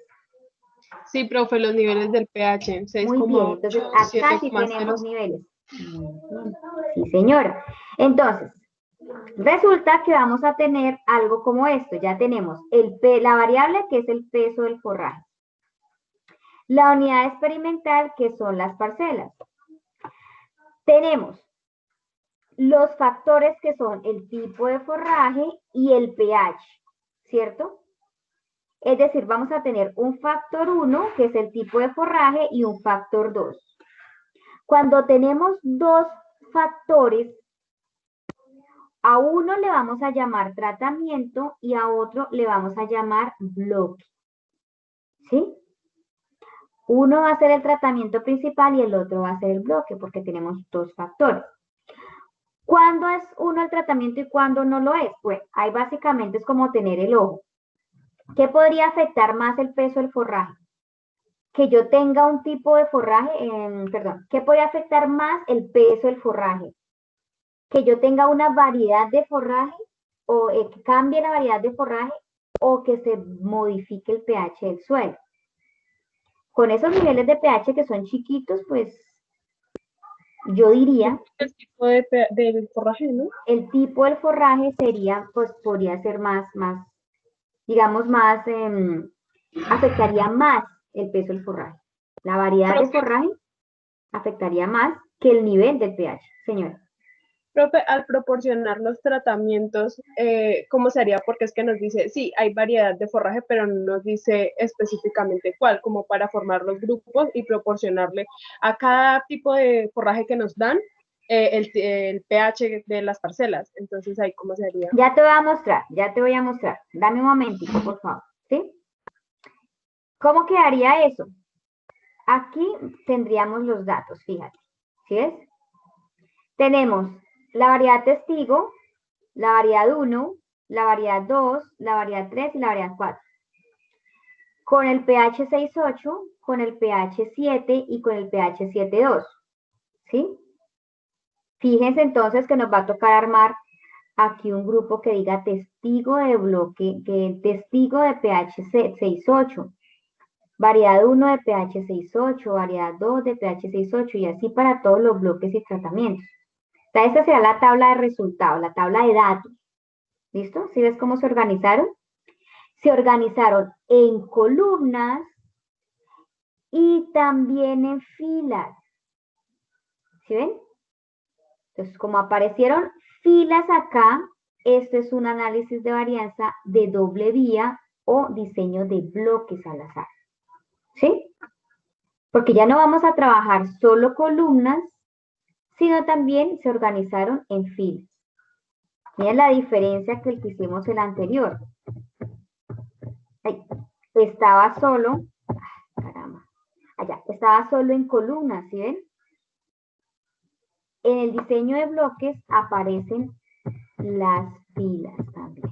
Sí, profe, los niveles del pH, Muy bien, entonces acá sí tenemos niveles. Sí, señora. Entonces, resulta que vamos a tener algo como esto. Ya tenemos la variable que es el peso del forraje. La unidad experimental que son las parcelas. Tenemos los factores que son el tipo de forraje y el pH, ¿cierto? Es decir, vamos a tener un factor 1, que es el tipo de forraje, y un factor 2. Cuando tenemos dos factores, a uno le vamos a llamar tratamiento y a otro le vamos a llamar bloque. ¿Sí? Uno va a ser el tratamiento principal y el otro va a ser el bloque, porque tenemos dos factores. ¿Cuándo es uno el tratamiento y cuándo no lo es? Pues ahí básicamente es como tener el ojo. ¿Qué podría afectar más el peso del forraje? Que yo tenga un tipo de forraje, ¿qué podría afectar más el peso del forraje? Que yo tenga una variedad de forraje o que cambie la variedad de forraje o que se modifique el pH del suelo. Con esos niveles de pH que son chiquitos, pues yo diría... El tipo del forraje, ¿no? El tipo del forraje sería, pues podría ser digamos, afectaría más el peso del forraje. La variedad de forraje afectaría más que el nivel del pH, señora. Profe, al proporcionar los tratamientos, ¿cómo sería? Porque es que nos dice, sí, hay variedad de forraje, pero no nos dice específicamente cuál, como para formar los grupos y proporcionarle a cada tipo de forraje que nos dan el pH de las parcelas. Entonces, ahí, ¿cómo sería? Ya te voy a mostrar. Dame un momentito, por favor, ¿sí? ¿Cómo quedaría eso? Aquí tendríamos los datos, fíjate, ¿sí ves? Tenemos la variedad testigo, la variedad 1, la variedad 2, la variedad 3 y la variedad 4. Con el pH 6.8, con el pH 7 y con el pH 7.2, ¿sí? Fíjense entonces que nos va a tocar armar aquí un grupo que diga testigo de bloque, testigo de pH 6.8, variedad 1 de pH 6.8, variedad 2 de pH 6.8 y así para todos los bloques y tratamientos. Esta será la tabla de resultados, la tabla de datos. ¿Listo? ¿Sí ves cómo se organizaron? Se organizaron en columnas y también en filas. ¿Sí ven? Entonces, como aparecieron filas acá, esto es un análisis de varianza de doble vía o diseño de bloques al azar. ¿Sí? Porque ya no vamos a trabajar solo columnas, sino también se organizaron en filas. Miren la diferencia que el que hicimos el anterior. Ay, estaba solo, caramba, allá, estaba solo en columnas, ¿sí ven? En el diseño de bloques aparecen las filas también.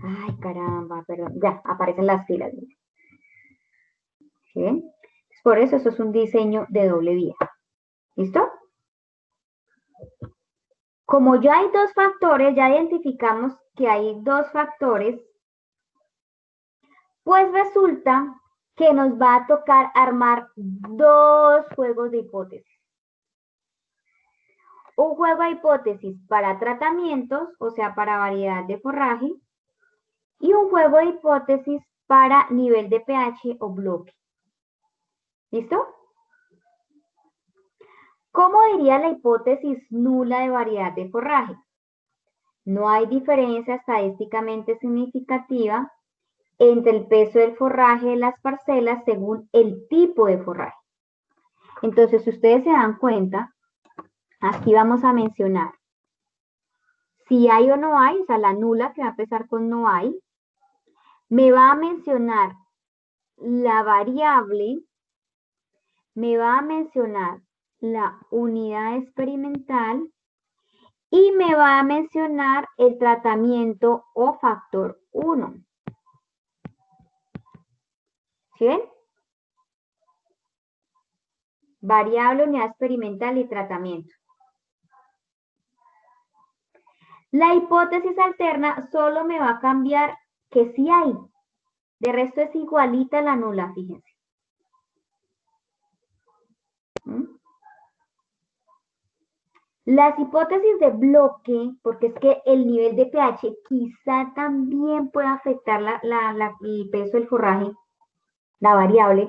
Ay, caramba, perdón, ya, aparecen las filas. ¿Sí ven? Por eso es un diseño de doble vía. ¿Listo? Como ya hay dos factores, ya identificamos que hay dos factores, pues resulta que nos va a tocar armar dos juegos de hipótesis. Un juego de hipótesis para tratamientos, o sea, para variedad de forraje, y un juego de hipótesis para nivel de pH o bloque. ¿Listo? ¿Cómo diría la hipótesis nula de variedad de forraje? No hay diferencia estadísticamente significativa entre el peso del forraje de las parcelas según el tipo de forraje. Entonces, si ustedes se dan cuenta, aquí vamos a mencionar si hay o no hay, o sea, la nula que va a empezar con no hay, me va a mencionar la variable, me va a mencionar la unidad experimental y me va a mencionar el tratamiento o factor 1. ¿Sí ven? Variable, unidad experimental y tratamiento. La hipótesis alterna solo me va a cambiar que sí hay. De resto es igualita a la nula, fíjense. ¿Mm? Las hipótesis de bloque, porque es que el nivel de pH quizá también puede afectar el peso del forraje, la variable,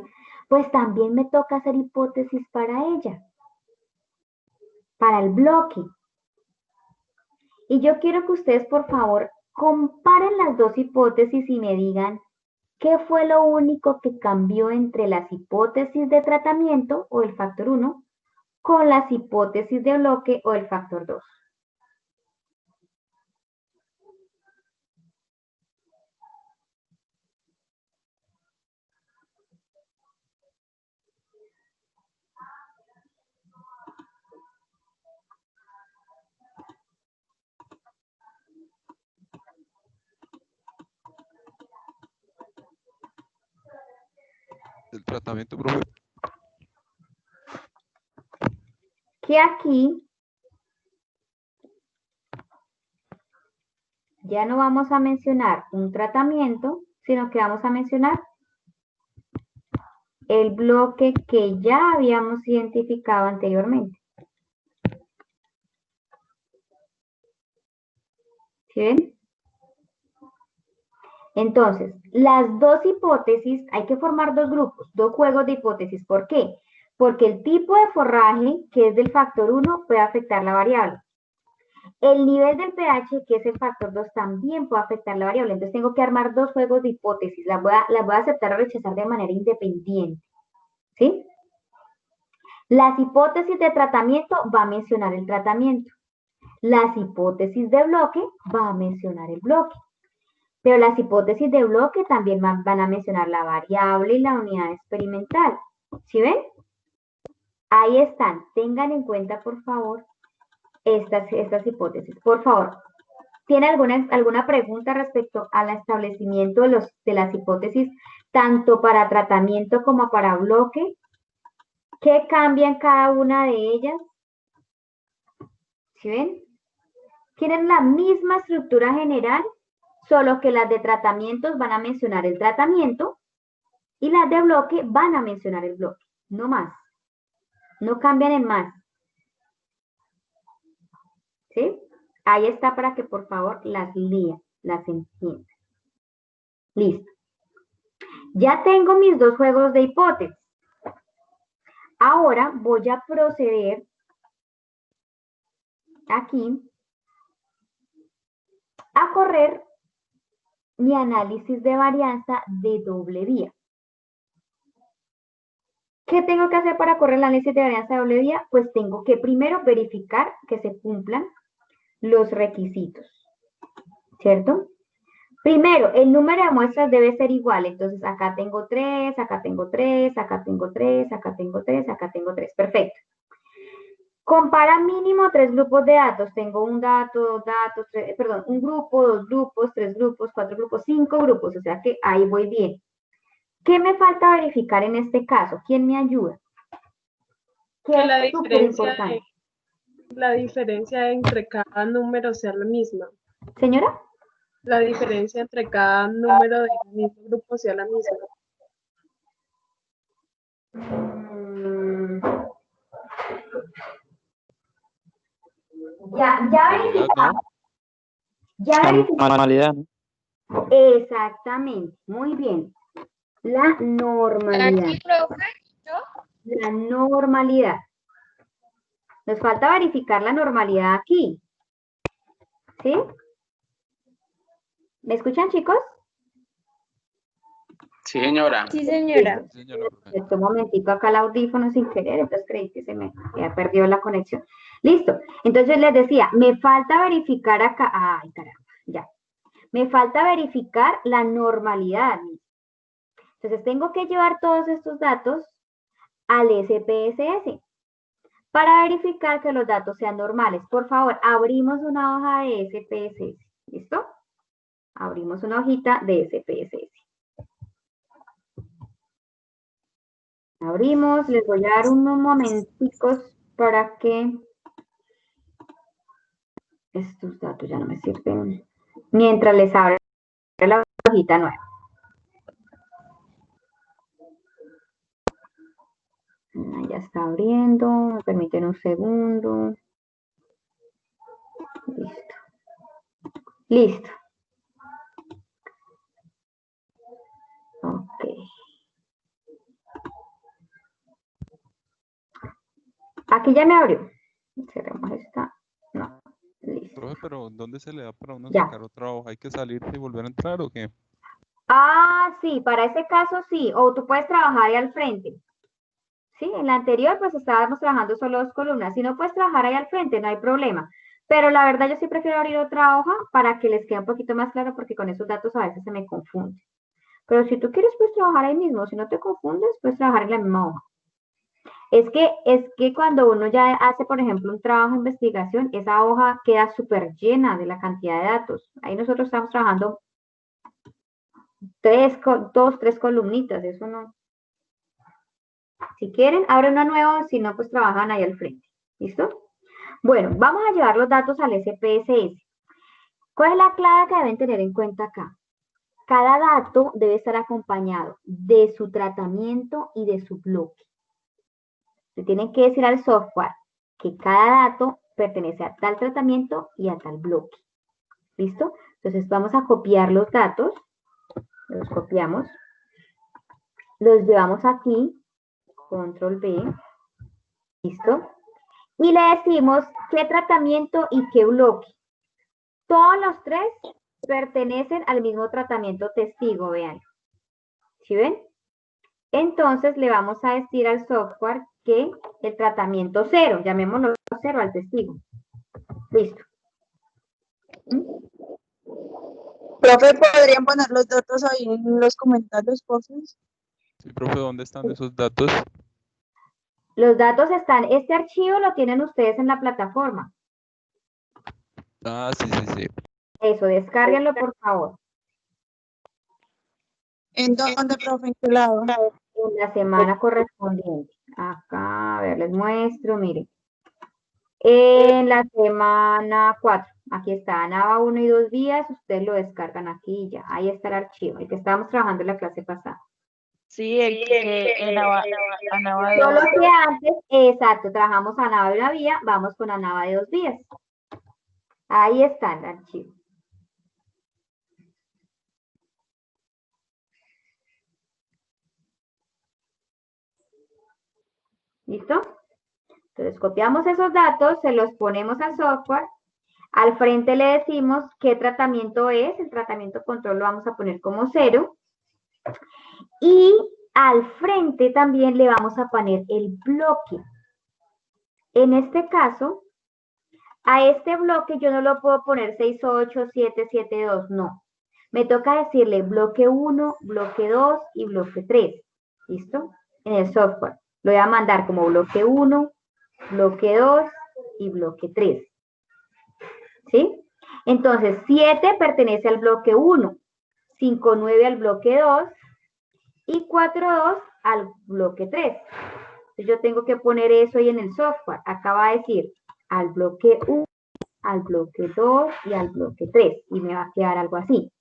pues también me toca hacer hipótesis para ella, para el bloque. Y yo quiero que ustedes, por favor, comparen las dos hipótesis y me digan qué fue lo único que cambió entre las hipótesis de tratamiento o el factor 1 con las hipótesis de bloque o el factor 2. El tratamiento, profe. Que aquí ya no vamos a mencionar un tratamiento, sino que vamos a mencionar el bloque que ya habíamos identificado anteriormente. ¿Sí ven? Entonces, las dos hipótesis, hay que formar dos grupos, dos juegos de hipótesis. ¿Por qué? Porque el tipo de forraje, que es del factor 1, puede afectar la variable. El nivel del pH, que es el factor 2, también puede afectar la variable. Entonces tengo que armar dos juegos de hipótesis. Las voy a aceptar o rechazar de manera independiente. ¿Sí? Las hipótesis de tratamiento va a mencionar el tratamiento. Las hipótesis de bloque va a mencionar el bloque. Pero las hipótesis de bloque también van a mencionar la variable y la unidad experimental. ¿Sí ven? Ahí están. Tengan en cuenta, por favor, estas hipótesis. Por favor, ¿tiene alguna pregunta respecto al establecimiento de las hipótesis, tanto para tratamiento como para bloque? ¿Qué cambia en cada una de ellas? ¿Sí ven? Tienen la misma estructura general, solo que las de tratamientos van a mencionar el tratamiento y las de bloque van a mencionar el bloque, no más. No cambian en más. ¿Sí? Ahí está para que por favor las lean, las entiendan. Listo. Ya tengo mis dos juegos de hipótesis. Ahora voy a proceder aquí a correr mi análisis de varianza de doble vía. ¿Qué tengo que hacer para correr el análisis de varianza de doble vía? Pues tengo que primero verificar que se cumplan los requisitos, ¿cierto? Primero, el número de muestras debe ser igual. Entonces, acá tengo 3, acá tengo 3, acá tengo 3, acá tengo 3, acá tengo 3. Perfecto. Compara mínimo 3 grupos de datos. Tengo un dato, 2 datos, un grupo, 2 grupos, 3 grupos, 4 grupos, 5 grupos. O sea que ahí voy bien. ¿Qué me falta verificar en este caso? ¿Quién me ayuda? ¿Qué es súper importante? La diferencia entre cada número sea la misma. ¿Señora? La diferencia entre cada número del mismo grupo sea la misma. Ya Normalidad, verificamos. ¿no? Ya La verificamos. normalidad, ¿no? Exactamente, muy bien. La normalidad. Aquí, profe, yo. La normalidad. Nos falta verificar la normalidad aquí. ¿Sí? ¿Me escuchan, chicos? Sí, señora. Sí, señora. Listo. Sí, señora profe. Un momentito acá el audífono sin querer, entonces creí que se me había perdido la conexión. Listo. Entonces les decía, me falta verificar acá. Ay, caramba, ya. Me falta verificar la normalidad. Entonces tengo que llevar todos estos datos al SPSS para verificar que los datos sean normales. Por favor, abrimos una hoja de SPSS. ¿Listo? Abrimos una hojita de SPSS. Abrimos, les voy a dar unos momenticos para que estos datos ya no me sirven. Mientras les abre la hojita nueva. Ya está abriendo, me permiten un segundo. Listo. Listo. Ok. Aquí ya me abrió. Cerremos esta. No. Listo. Profe, pero ¿dónde se le da para uno Ya. sacar otra hoja? ¿Hay que salirse y volver a entrar o qué? Ah, sí, para ese caso sí. O tú puedes trabajar ahí al frente. Sí, en la anterior pues estábamos trabajando solo 2 columnas. Si no puedes trabajar ahí al frente, no hay problema. Pero la verdad yo sí prefiero abrir otra hoja para que les quede un poquito más claro porque con esos datos a veces se me confunde. Pero si tú quieres pues trabajar ahí mismo, si no te confundes, puedes trabajar en la misma hoja. Es que cuando uno ya hace, por ejemplo, un trabajo de investigación, esa hoja queda súper llena de la cantidad de datos. Ahí nosotros estamos trabajando 2, 3 columnitas, eso no. Si quieren, abren una nueva, si no, pues trabajan ahí al frente. ¿Listo? Bueno, vamos a llevar los datos al SPSS. ¿Cuál es la clave que deben tener en cuenta acá? Cada dato debe estar acompañado de su tratamiento y de su bloque. Se tienen que decir al software que cada dato pertenece a tal tratamiento y a tal bloque. ¿Listo? Entonces vamos a copiar los datos. Los copiamos. Los llevamos aquí. Control B. ¿Listo? Y le decimos qué tratamiento y qué bloque. Todos los 3 pertenecen al mismo tratamiento testigo, vean. ¿Sí ven? Entonces le vamos a decir al software que el tratamiento 0, llamémoslo 0 al testigo. Listo. Profe, ¿podrían poner los datos ahí en los comentarios, por favor? Sí, profe, ¿dónde están esos datos? Los datos están, este archivo lo tienen ustedes en la plataforma. Ah, sí, sí, sí. Eso, descárguenlo por favor. ¿En dónde, profe? ¿En qué lado? En la semana correspondiente. Acá, a ver, les muestro, miren. En la semana 4, aquí está, ANAVA 1 y 2 días, ustedes lo descargan aquí y ya. Ahí está el archivo, el que estábamos trabajando en la clase pasada. Sí, Anaba Solo que antes, exacto, trabajamos ANAVA de una vía, vamos con ANAVA de 2 días. Ahí está el archivo. ¿Listo? Entonces copiamos esos datos, se los ponemos al software, al frente le decimos qué tratamiento es, el tratamiento control lo vamos a poner como 0, y al frente también le vamos a poner el bloque. En este caso, a este bloque yo no lo puedo poner 68772, no. Me toca decirle bloque 1, bloque 2 y bloque 3. ¿Listo? En el software. Lo voy a mandar como bloque 1, bloque 2 y bloque 3. ¿Sí? Entonces, 7 pertenece al bloque 1, 59 al bloque 2 y 42 al bloque 3. Entonces, yo tengo que poner eso ahí en el software. Acá va a decir al bloque 1, al bloque 2 y al bloque 3. Y me va a quedar algo así.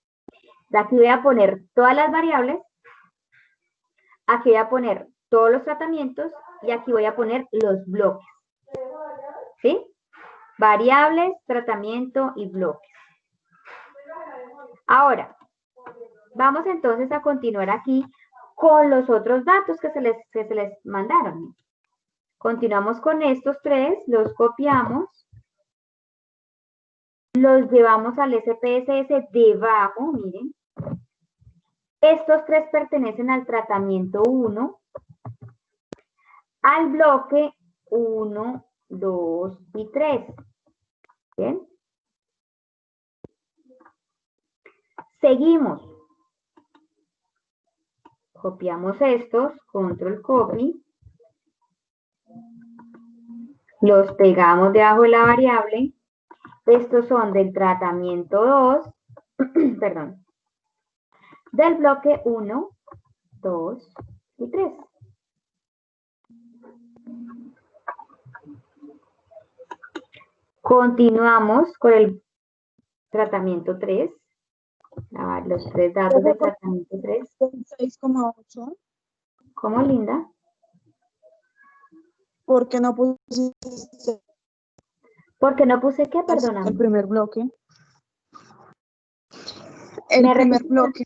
De aquí voy a poner todas las variables. Aquí voy a poner todos los tratamientos y aquí voy a poner los bloques. ¿Sí? variables, tratamiento y bloques. Ahora, vamos entonces a continuar aquí con los otros datos que se les mandaron. Continuamos con estos tres, los copiamos, los llevamos al SPSS debajo, miren. Estos tres pertenecen al tratamiento 1, al bloque 1, 2 y 3. ¿Bien? Seguimos. Copiamos estos, control copy. Los pegamos debajo de la variable. Estos son del tratamiento 2, perdón, del bloque 1, 2 y 3. Continuamos con el tratamiento 3. Los tres datos del tratamiento 3. 6,8. ¿Cómo, Linda? ¿Por qué no pusiste ¿Por qué no puse qué? Perdóname. el primer bloque? El ¿Me primer repites? bloque.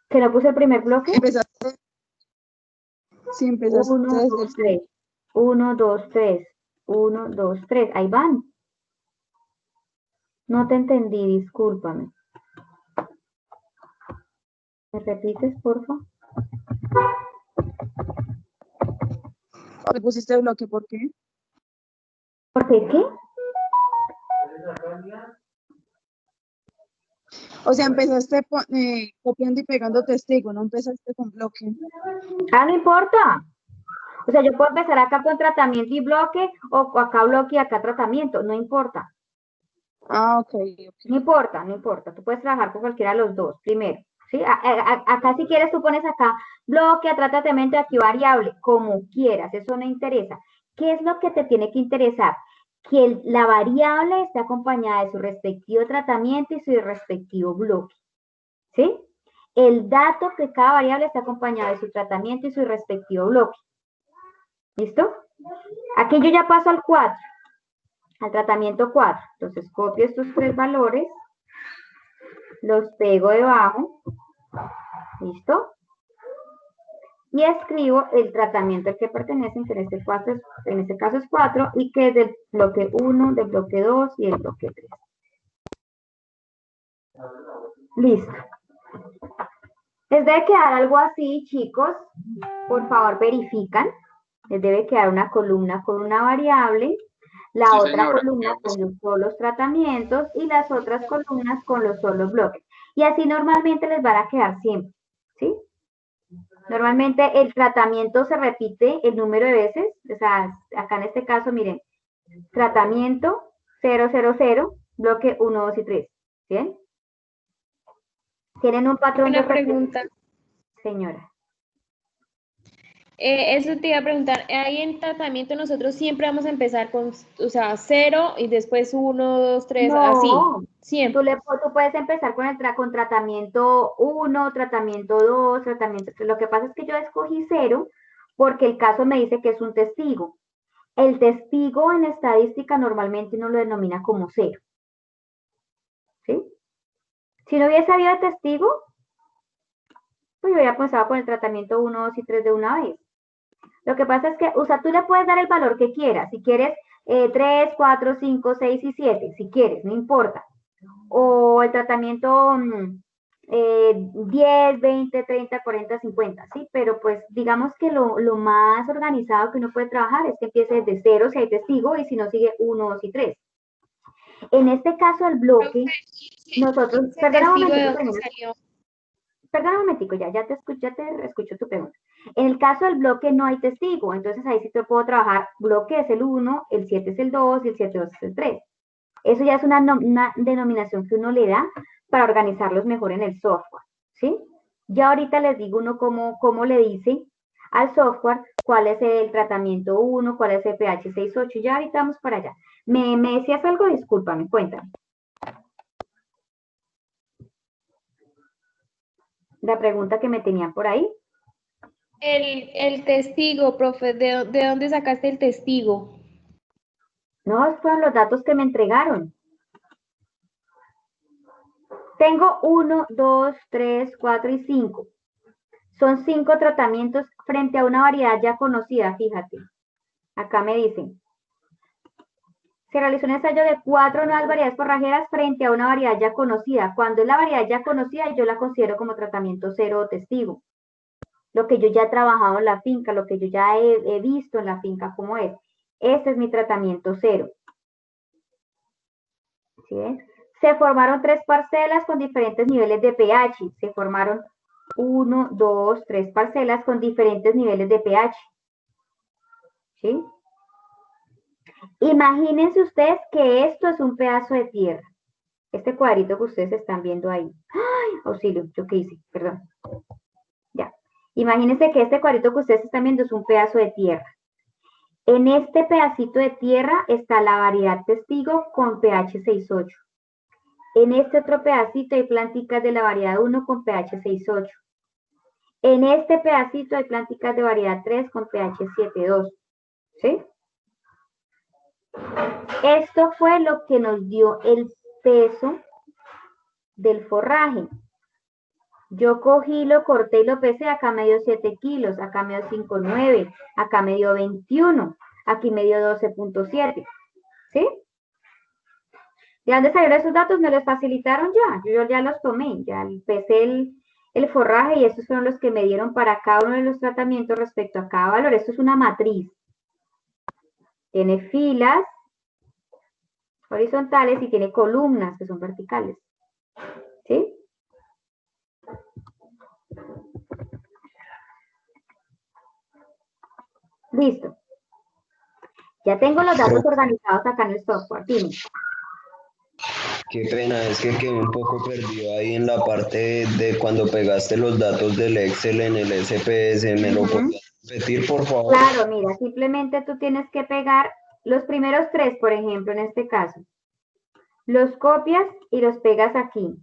¿Que no puse el primer bloque? Empezaste. Sí, empezaste 1, desde 2, el 3. 1, 2, 3. 1, 2, 3. Ahí van. No te entendí, discúlpame. ¿Me repites, por favor? ¿Le pusiste el bloque? ¿Por qué? ¿Por qué qué? O sea, empezaste copiando y pegando testigo, no empezaste con bloque. Ah, no importa. O sea, yo puedo empezar acá con tratamiento y bloque, o acá bloque y acá tratamiento. No importa. Ah, ok. No importa, no importa. Tú puedes trabajar con cualquiera de los dos, primero. ¿Sí? Acá si quieres tú pones acá bloque, tratamiento, aquí variable, como quieras, eso no interesa. ¿Qué es lo que te tiene que interesar? Que la variable esté acompañada de su respectivo tratamiento y su respectivo bloque. ¿Sí? El dato que cada variable está acompañado de su tratamiento y su respectivo bloque. ¿Listo? Aquí yo ya paso al 4, al tratamiento 4. Entonces copio estos tres valores, los pego debajo, ¿listo? Y escribo el tratamiento al que pertenecen, que en este caso es 4, y que es del bloque 1, del bloque 2 y el bloque 3. Listo. Les debe quedar algo así, chicos. Por favor, verifican. Les debe quedar una columna con una variable, la Sí, otra señora. columna con los solos tratamientos y las otras columnas con los solos bloques. Y así normalmente les van a quedar siempre, ¿sí? Normalmente el tratamiento se repite el número de veces, o sea, acá en este caso, miren, tratamiento 000, bloque 1, 2 y 3, ¿bien? Tienen un patrón de Una pregunta. Señora. Eso te iba a preguntar, ahí en tratamiento nosotros siempre vamos a empezar con, o sea, 0 y después 1, 2, 3, así, No, siempre. tú puedes empezar con tratamiento 1, tratamiento 2, tratamiento 3. Lo que pasa es que yo escogí 0 porque el caso me dice que es un testigo. El testigo en estadística normalmente uno lo denomina como 0. ¿Sí? Si no hubiese habido testigo, pues yo hubiera empezado con el tratamiento 1, 2 y 3 de una vez. Lo que pasa es que, o sea, tú le puedes dar el valor que quieras. Si quieres 3, 4, 5, 6 y 7, si quieres, no importa. O el tratamiento 10, 20, 30, 40, 50, ¿sí? Pero pues digamos que lo más organizado que uno puede trabajar es que empiece desde 0 si hay testigo y si no sigue 1, 2 y 3. En este caso, el bloque, nosotros, ¿Ese testigo de dónde salió? Perdona un momentico, ya te escucho tu pregunta. En el caso del bloque no hay testigo, entonces ahí sí te puedo trabajar, bloque es el 1, el 7 es el 2 y el 7 2 es el 3. Eso ya es una denominación que uno le da para organizarlos mejor en el software, ¿sí? Ya ahorita les digo uno cómo le dice al software cuál es el tratamiento 1, cuál es el pH 6.8, ya ahorita vamos para allá. ¿Me decías algo? Discúlpame, cuéntame. La pregunta que me tenían por ahí. El testigo, profe, ¿de dónde sacaste el testigo? No, esos fueron los datos que me entregaron. Tengo 1, 2, 3, 4 y 5. Son 5 tratamientos frente a una variedad ya conocida, fíjate. Acá me dicen. Se realizó un ensayo de 4 nuevas variedades forrajeras frente a una variedad ya conocida. Cuando es la variedad ya conocida, yo la considero como tratamiento cero o testigo. Lo que yo ya he trabajado en la finca, lo que yo ya he visto en la finca, cómo es. Este es mi tratamiento cero. ¿Sí ves? Se formaron 3 parcelas con diferentes niveles de pH. Se formaron 1, 2, 3 parcelas con diferentes niveles de pH. ¿Sí? Imagínense ustedes que esto es un pedazo de tierra. Este cuadrito que ustedes están viendo ahí. ¡Ay! Auxilio, ¿yo qué hice? Perdón. Ya. Imagínense que este cuadrito que ustedes están viendo es un pedazo de tierra. En este pedacito de tierra está la variedad testigo con pH 6,8. En este otro pedacito hay planticas de la variedad 1 con pH 6,8. En este pedacito hay planticas de variedad 3 con pH 7,2. ¿Sí? Esto fue lo que nos dio el peso del forraje. Yo cogí, lo corté y lo pesé, acá me dio 7 kilos, acá me dio 5,9, acá me dio 21, aquí me dio 12,7. ¿Sí? ¿De dónde salieron esos datos? Me los facilitaron ya, yo ya los tomé, ya pesé el forraje y estos fueron los que me dieron para cada uno de los tratamientos respecto a cada valor. Esto es una matriz. Tiene filas horizontales y tiene columnas que son verticales. ¿Sí? Listo. Ya tengo los datos organizados acá en el software. Dime. Qué pena, es que quedé un poco perdido ahí en la parte de cuando pegaste los datos del Excel en el SPS. ¿Me lo podías repetir, por favor? Claro, mira, simplemente tú tienes que pegar los primeros 3, por ejemplo, en este caso. Los copias y los pegas aquí.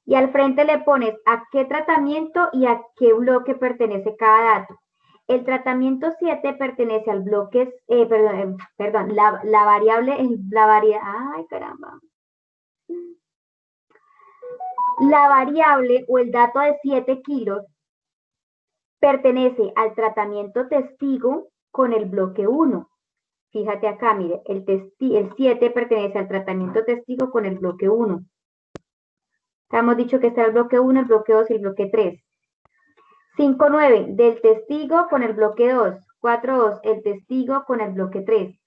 Y al frente le pones a qué tratamiento y a qué bloque pertenece cada dato. El tratamiento 7 pertenece al bloque, perdón, la variable, ay caramba. La variable o el dato de 7 kilos pertenece al tratamiento testigo con el bloque 1. Fíjate acá, mire, el 7 pertenece al tratamiento testigo con el bloque 1. Hemos dicho que está el bloque 1, el bloque 2 y el bloque 3. 5,9 del testigo con el bloque 2. 4,2 el testigo con el bloque 3.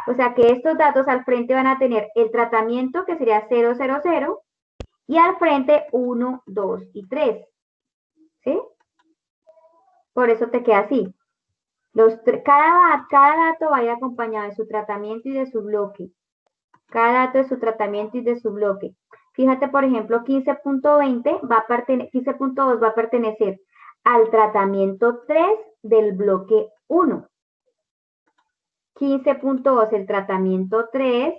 O sea que estos datos al frente van a tener el tratamiento que sería 0, 0, 0 y al frente 1, 2 y 3. ¿Sí? Por eso te queda así. Cada dato va a ir acompañado de su tratamiento y de su bloque. Cada dato de su tratamiento y de su bloque. Fíjate, por ejemplo, 15.20 15.2 va a pertenecer al tratamiento 3 del bloque 1. 15.2 el tratamiento 3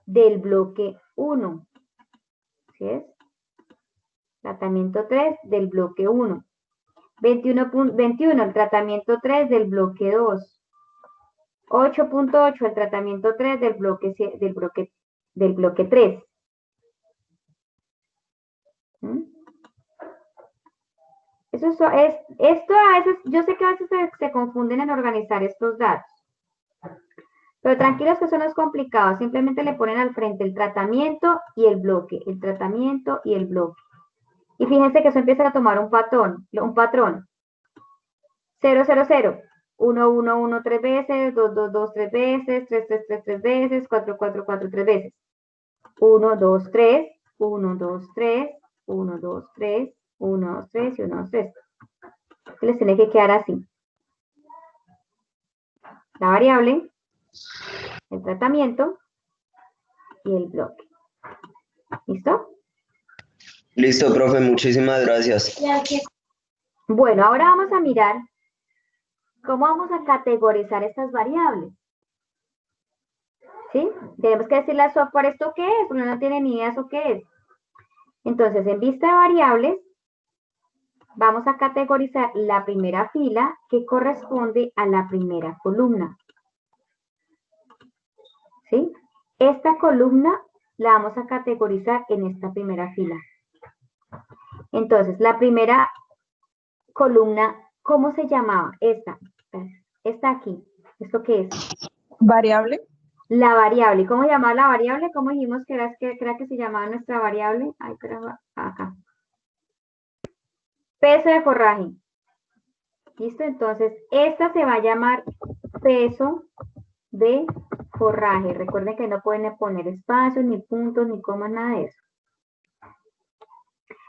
del bloque 1. ¿Sí es? Tratamiento 3 del bloque 1. 21 el tratamiento 3 del bloque 2. 8.8 el tratamiento 3 del bloque 3. Esto a veces, yo sé que a veces se confunden en organizar estos datos. Pero tranquilos que eso no es complicado, simplemente le ponen al frente el tratamiento y el bloque, el tratamiento y el bloque. Y fíjense que eso empieza a tomar un patrón. 0, 0, 0, 1, 1, 1, 3 veces, 2, 2, 2, 3 veces, 3, 3, 3, 3 veces, 4, 4, 4, 3 veces. 1, 2, 3, 1, 2, 3, 1, 2, 3, 1, 2, 3 y 1, 2, 3. Les tiene que quedar así. La variable, el tratamiento y el bloque. ¿Listo? Listo, profe, muchísimas gracias. Bueno, ahora vamos a mirar cómo vamos a categorizar estas variables. ¿Sí? Tenemos que decirle al software esto qué es, uno no tiene ni idea eso qué es. Entonces, en vista de variables, vamos a categorizar la primera fila que corresponde a la primera columna. ¿sí? Esta columna la vamos a categorizar en esta primera fila. Entonces, la primera columna, ¿cómo se llamaba? Esta aquí. ¿Esto qué es? Variable. La variable. ¿Cómo llamaba la variable? ¿Cómo dijimos que era que se llamaba nuestra variable? Ay, pero acá. Peso de forraje. ¿Listo? Entonces, esta se va a llamar peso de forraje. Recuerden que no pueden poner espacios, ni puntos, ni comas, nada de eso.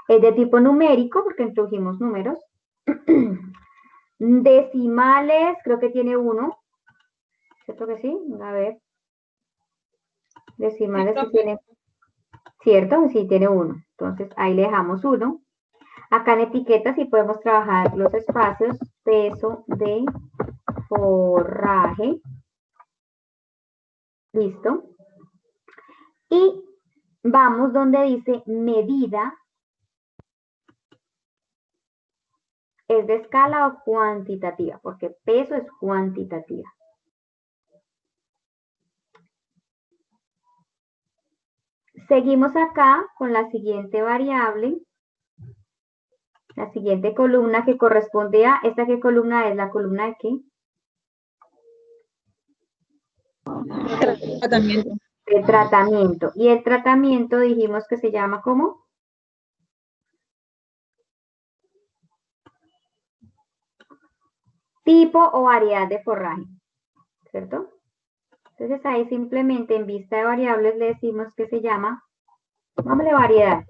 Es de tipo numérico, porque introdujimos números. Decimales, creo que tiene 1. ¿Cierto que sí? A ver. Decimales sí tiene. ¿Cierto? Sí, tiene 1. Entonces, ahí le dejamos 1. Acá en etiquetas sí podemos trabajar los espacios. Peso de forraje. Listo. Y vamos donde dice medida. ¿Es de escala o cuantitativa? Porque peso es cuantitativa. Seguimos acá con la siguiente variable. La siguiente columna que corresponde a, ¿esta qué columna es? ¿La columna de qué? Tratamiento. De tratamiento. Y el tratamiento dijimos que se llama ¿cómo? Tipo o variedad de forraje, ¿cierto? Entonces ahí simplemente en vista de variables le decimos que se llama, vámonos, variedad.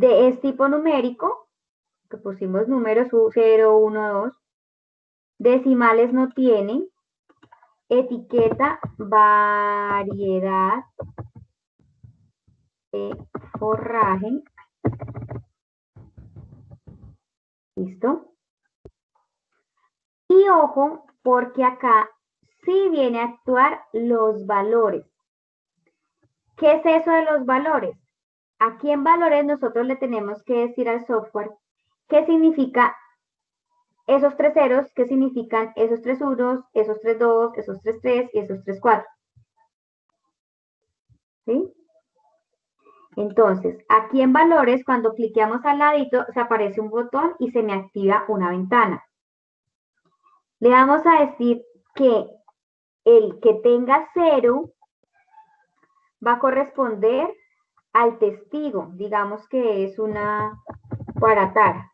Es tipo numérico, que pusimos números 0, 1, 2. Decimales no tiene. Etiqueta variedad de forraje. ¿Listo? Y ojo, porque acá sí viene a actuar los valores. ¿Qué es eso de los valores? Aquí en valores nosotros le tenemos que decir al software qué significa esos 3 ceros, qué significan esos 3 unos, esos 3 dos, esos 3 tres y esos 3 cuatro. ¿Sí? Entonces, aquí en valores, cuando cliqueamos al ladito, se aparece un botón y se me activa una ventana. Le vamos a decir que el que tenga 0 va a corresponder al testigo. Digamos que es una guaratara.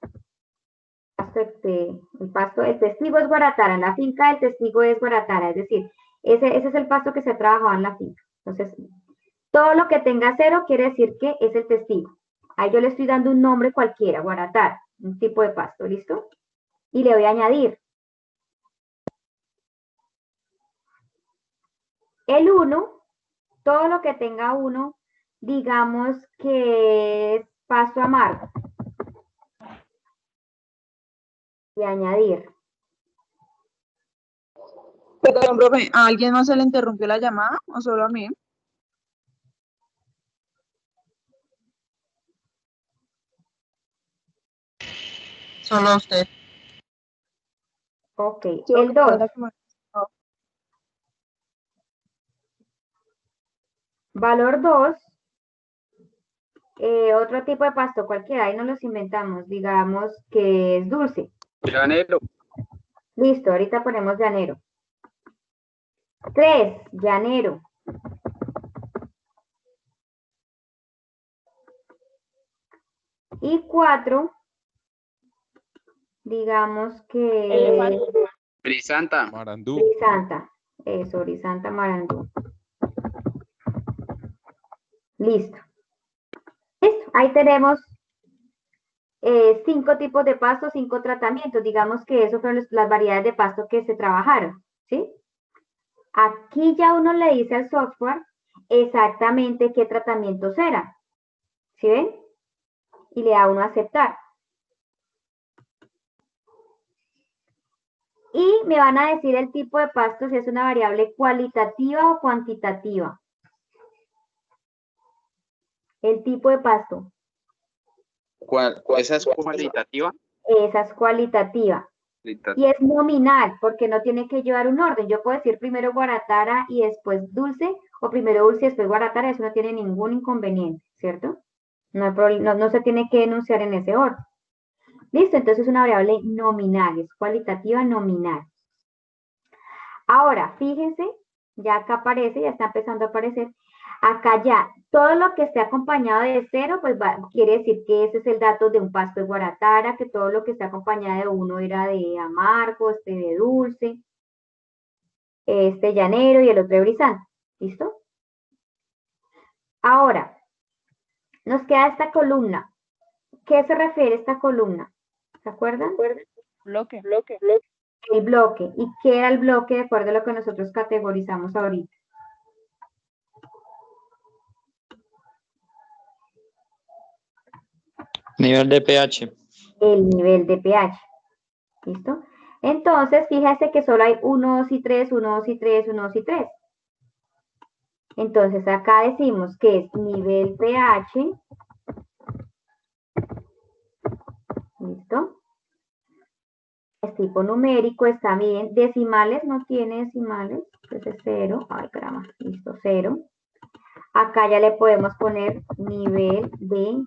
El testigo es guaratara. En la finca el testigo es guaratara. Es decir, ese es el pasto que se ha trabajado en la finca. Entonces, todo lo que tenga 0 quiere decir que es el testigo. Ahí yo le estoy dando un nombre cualquiera, guaratara, un tipo de pasto, ¿listo? Y le voy a añadir. El 1, todo lo que tenga 1, digamos que es pasto amargo. Y añadir. Perdón, profe, ¿a alguien más se le interrumpió la llamada o solo a mí? Solo a usted. Ok, el 2. Valor 2. Otro tipo de pasto cualquiera, ahí no los inventamos. Digamos que es dulce. Llanero. Listo, ahorita ponemos llanero. 3, llanero. Y 4, digamos que... Elefante. Brisanta. Marandú. Brisanta. Eso, brisanta marandú. Listo. Listo, ahí tenemos 5 tipos de pasto, 5 tratamientos. Digamos que eso fueron las variedades de pasto que se trabajaron, ¿sí? Aquí ya uno le dice al software exactamente qué tratamientos eran. ¿Sí ven? Y le da uno a aceptar. Y me van a decir el tipo de pasto si es una variable cualitativa o cuantitativa. El tipo de pasto. ¿Esa es cualitativa? Esa es cualitativa. Y es nominal, porque no tiene que llevar un orden. Yo puedo decir primero Guaratara y después Dulce, o primero Dulce y después Guaratara, eso no tiene ningún inconveniente, ¿cierto? No se tiene que enunciar en ese orden. ¿Listo? Entonces es una variable nominal, es cualitativa nominal. Ahora, fíjense, ya acá aparece, ya está empezando a aparecer. Acá ya, todo lo que esté acompañado de 0, pues quiere decir que ese es el dato de un pasto de Guaratara, que todo lo que esté acompañado de 1 era de amargo, este de dulce, este llanero y el otro de brisante. ¿Listo? Ahora, nos queda esta columna. ¿Qué se refiere a esta columna? ¿Se acuerdan? Bloque. El bloque. ¿Y qué era el bloque de acuerdo a lo que nosotros categorizamos ahorita? Nivel de pH. El nivel de pH. ¿Listo? Entonces, fíjese que solo hay 1, 2 y 3, 1, 2 y 3, 1, 2 y 3. Entonces, acá decimos que es nivel pH. ¿Listo? Es tipo numérico, está bien. Decimales, no tiene decimales. Entonces, 0. Ay, caramba. Listo, 0. Acá ya le podemos poner nivel de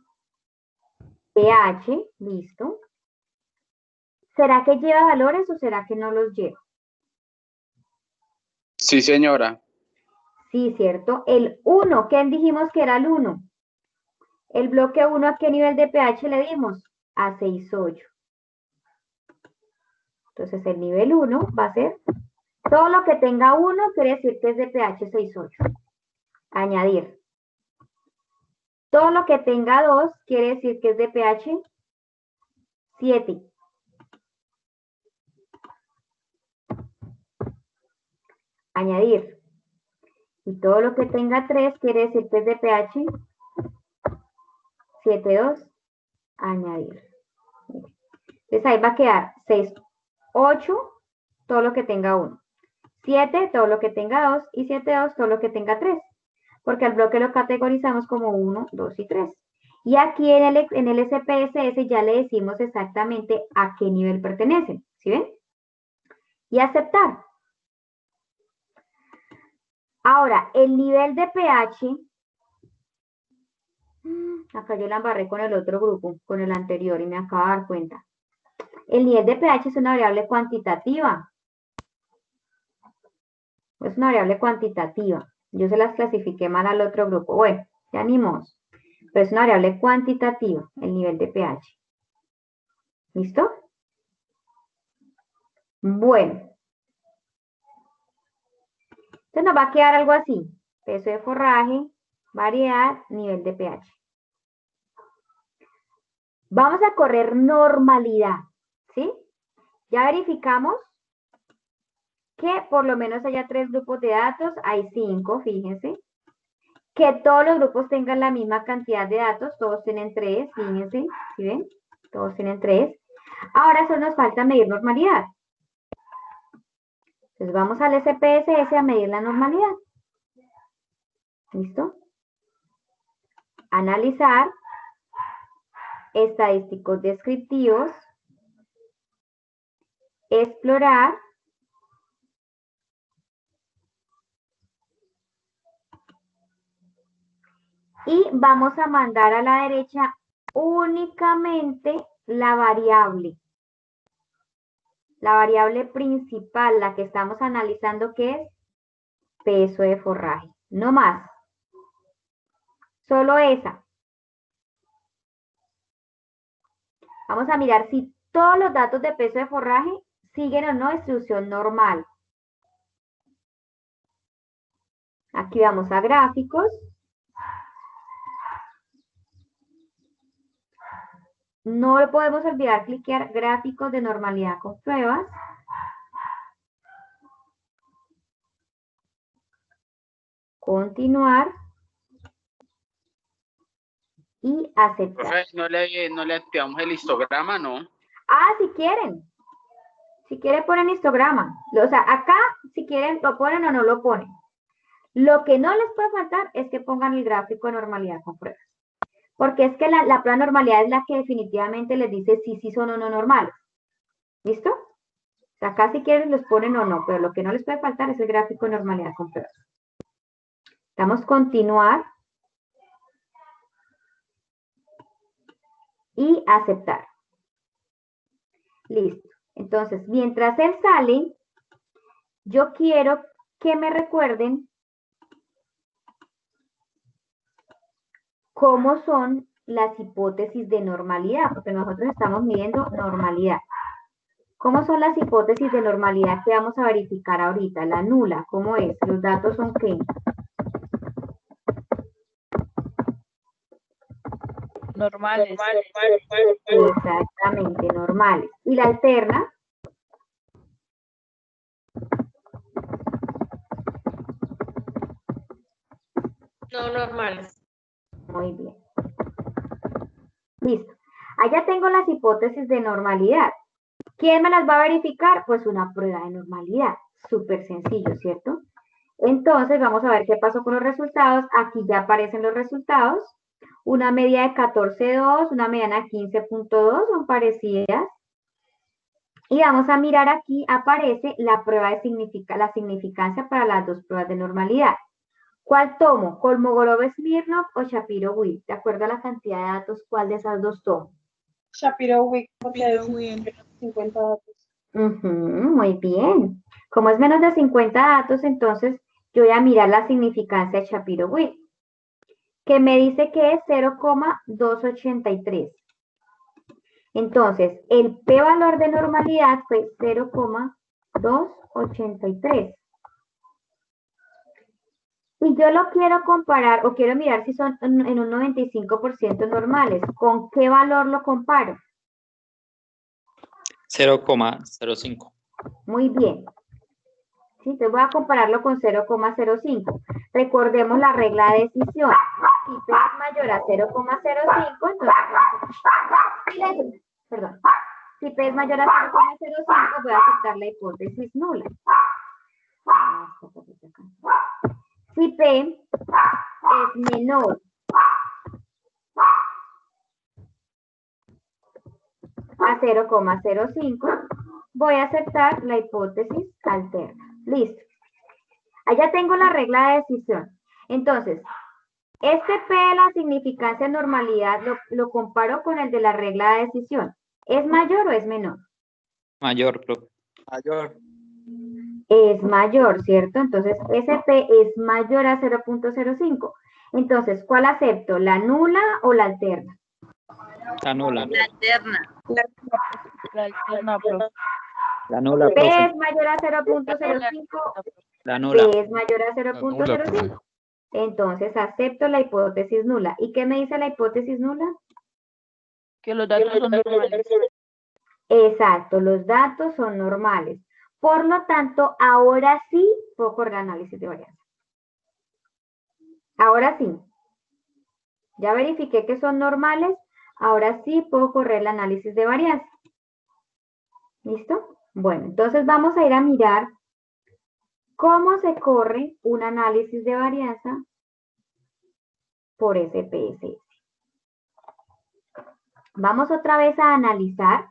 pH. Listo. ¿Será que lleva valores o será que no los lleva? Sí, señora. Sí, cierto. El 1, ¿qué dijimos que era el 1? El bloque 1, ¿a qué nivel de pH le dimos? A 6,8. Entonces, el nivel 1 va a ser, todo lo que tenga 1 quiere decir que es de pH 6,8. Añadir. Todo lo que tenga 2 quiere decir que es de pH 7. Añadir. Y todo lo que tenga 3 quiere decir que es de pH 7,2. Añadir. Entonces ahí va a quedar 6,8, todo lo que tenga 1. 7, todo lo que tenga 2. Y 7,2, todo lo que tenga 3. Porque al bloque lo categorizamos como 1, 2 y 3. Y aquí en el SPSS ya le decimos exactamente a qué nivel pertenece. ¿Sí ven? Y aceptar. Ahora, el nivel de pH, acá yo la embarré con el otro grupo, con el anterior, y me acabo de dar cuenta. El nivel de pH es una variable cuantitativa. Es una variable cuantitativa. Yo se las clasifiqué mal al otro grupo. Bueno, ya animos. Pero es una variable cuantitativa, el nivel de pH. ¿Listo? Bueno. Entonces nos va a quedar algo así. Peso de forraje, variedad, nivel de pH. Vamos a correr normalidad, ¿sí? Ya verificamos que por lo menos haya 3 grupos de datos, hay 5, fíjense. Que todos los grupos tengan la misma cantidad de datos, todos tienen 3, fíjense, ¿sí ven? Todos tienen 3. Ahora solo nos falta medir normalidad. Entonces vamos al SPSS a medir la normalidad. ¿Listo? Analizar. Estadísticos descriptivos. Explorar. Y vamos a mandar a la derecha únicamente la variable. La variable principal, la que estamos analizando, que es peso de forraje. No más. Solo esa. Vamos a mirar si todos los datos de peso de forraje siguen o no distribución normal. Aquí vamos a gráficos. No podemos olvidar cliquear gráficos de normalidad con pruebas. Continuar. Y aceptar. Profe, no le activamos el histograma, ¿no? Ah, si quieren. Si quieren ponen histograma. O sea, acá, si quieren, lo ponen o no lo ponen. Lo que no les puede faltar es que pongan el gráfico de normalidad con pruebas. Porque es que la prueba de normalidad es la que definitivamente les dice si sí son o no normales. ¿Listo? sea, acá si quieren los ponen o no, pero lo que no les puede faltar es el gráfico de normalidad con pruebas. Damos continuar y aceptar. Listo. Entonces, mientras él sale, yo quiero que me recuerden cómo son las hipótesis de normalidad, porque nosotros estamos midiendo normalidad. ¿Cómo son las hipótesis de normalidad que vamos a verificar ahorita? La nula, ¿cómo es? Los datos son ¿qué? Normales. Exactamente, normales. ¿Y la alterna? No normales. Muy bien. Listo. Allá tengo las hipótesis de normalidad. ¿Quién me las va a verificar? Pues una prueba de normalidad. Súper sencillo, ¿cierto? Entonces, vamos a ver qué pasó con los resultados. Aquí ya aparecen los resultados. Una media de 14.2, una mediana de 15.2, son parecidas. Y vamos a mirar aquí, aparece la prueba de la significancia para las dos pruebas de normalidad. ¿Cuál tomo? ¿Kolmogorov-Smirnov o Shapiro-Wilk? De acuerdo a la cantidad de datos, ¿cuál de esas dos tomo? Shapiro-Wilk, porque es 50 datos. Muy bien. Como es menos de 50 datos, entonces yo voy a mirar la significancia de Shapiro-Wilk, que me dice que es 0,283. Entonces, el p-valor de normalidad fue 0,283. Y yo lo quiero comparar o quiero mirar si son en un 95% normales. ¿Con qué valor lo comparo? 0,05. Muy bien. Sí, entonces voy a compararlo con 0,05. Recordemos la regla de decisión. Si P es mayor a 0,05, entonces... Perdón. Si P es mayor a 0,05, voy a aceptar la hipótesis nula. Si P es menor a 0,05, voy a aceptar la hipótesis alterna. Listo. Allá tengo la regla de decisión. Entonces, este P de la significancia de normalidad lo comparo con el de la regla de decisión. ¿Es mayor o es menor? Mayor, profe. Mayor. Es mayor, ¿cierto? Entonces, ese P es mayor a 0,05. Entonces, ¿cuál acepto? ¿La nula o la alterna? La nula. La alterna. La alterna, profe. La nula, P profe. es mayor a 0,05. La nula. P es mayor a La nula, profe. 0,05. Entonces, acepto la hipótesis nula. ¿Y qué me dice la hipótesis nula? Que los datos son normales. Exacto, los datos son normales. Por lo tanto, ahora sí puedo correr análisis de varianza. Ahora sí. Ya verifiqué que son normales. Ahora sí puedo correr el análisis de varianza. ¿Listo? Bueno, entonces vamos a ir a mirar cómo se corre un análisis de varianza por SPSS. Vamos otra vez a analizar.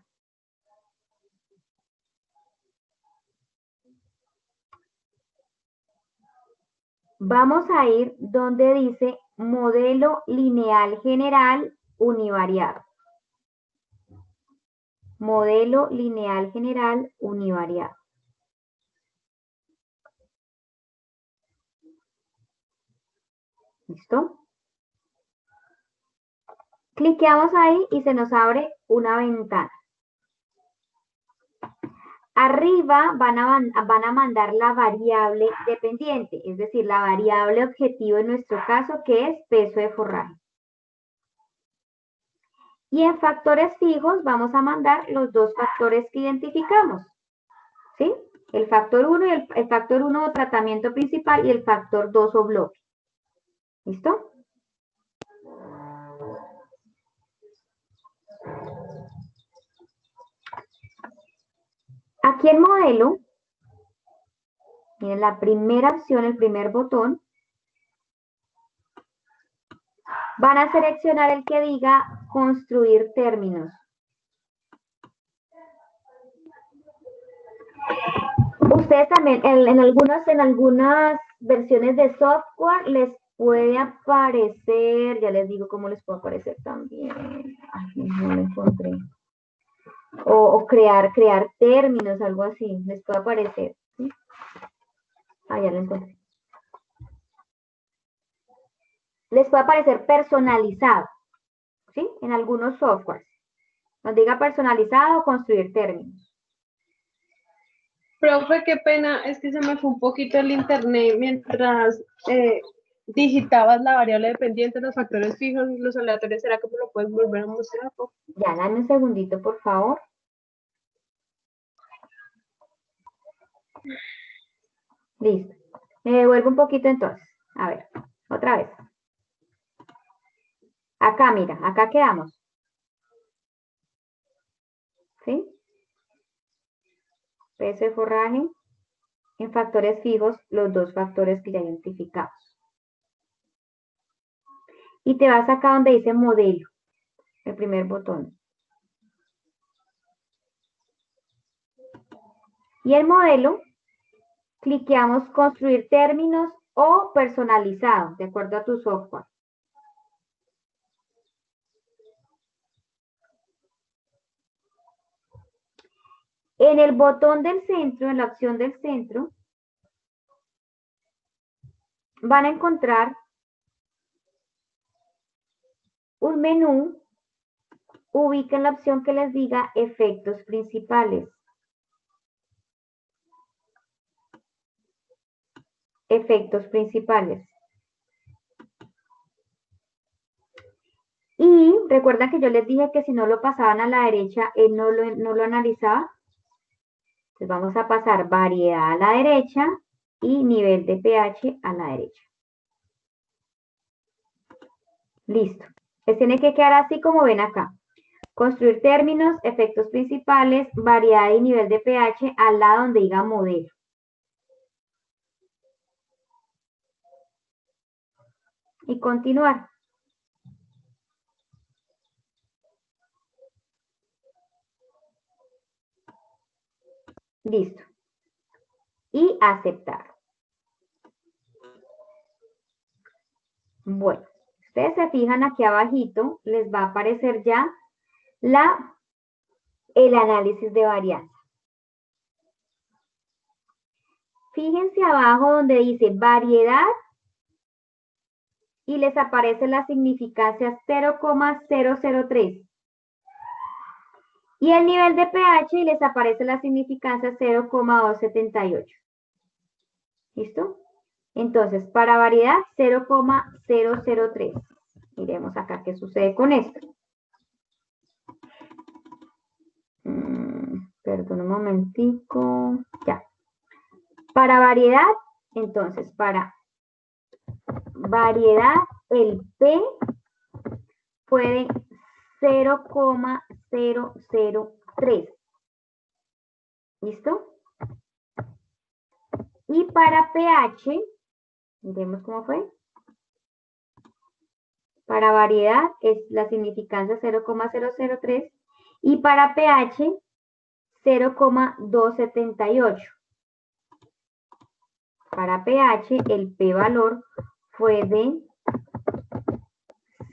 Vamos a ir donde dice modelo lineal general univariado. Modelo lineal general univariado. ¿Listo? Cliqueamos ahí y se nos abre una ventana. Arriba van a mandar la variable dependiente, es decir, la variable objetivo en nuestro caso, que es peso de forraje. Y en factores fijos vamos a mandar los dos factores que identificamos. ¿Sí? El factor 1 y el factor 1 o tratamiento principal y el factor 2 o bloque. ¿Listo? Aquí en modelo, miren la primera opción, el primer botón, van a seleccionar el que diga construir términos. Ustedes también, en algunas versiones de software les puede aparecer, ya les digo cómo les puede aparecer también. Ay, no lo encontré. O crear términos, algo así, les puede aparecer. ¿Sí? Ah, ya lo encontré. Les puede aparecer personalizado, ¿sí? En algunos softwares. Nos diga personalizado o construir términos. Profe, qué pena, es que se me fue un poquito el internet mientras digitabas la variable dependiente, los factores fijos y los aleatorios. ¿Será que me lo puedes volver a mostrar? Ya, dame un segundito, por favor. Listo. Me devuelvo un poquito entonces. A ver, otra vez. Acá, mira, acá quedamos. ¿Sí? Peso de forraje. En factores fijos, los dos factores que ya identificamos. Y te vas acá donde dice modelo, el primer botón. Y el modelo, cliqueamos construir términos o personalizado, de acuerdo a tu software. En el botón del centro, en la opción del centro, van a encontrar un menú. Ubiquen la opción que les diga efectos principales. Efectos principales. Y recuerda que yo les dije que si no lo pasaban a la derecha, él no lo analizaba. Entonces vamos a pasar variedad a la derecha y nivel de pH a la derecha. Listo. Les tiene que quedar así como ven acá. Construir términos, efectos principales, variedad y nivel de pH al lado donde diga modelo. Y continuar. Listo. Y aceptar. Bueno, ustedes se fijan aquí abajito, les va a aparecer ya el análisis de varianza. Fíjense abajo donde dice variedad y les aparece la significancia 0,003. Y el nivel de pH y les aparece la significancia 0,278. ¿Listo? Entonces, para variedad 0,003. Miremos acá qué sucede con esto. Perdón un momentico. Ya. Para variedad, entonces, para variedad, el P fue de 0,003. ¿Listo? Y para pH, miremos cómo fue. Para variedad es la significancia 0,003 y para pH 0,278. Para pH el P valor fue de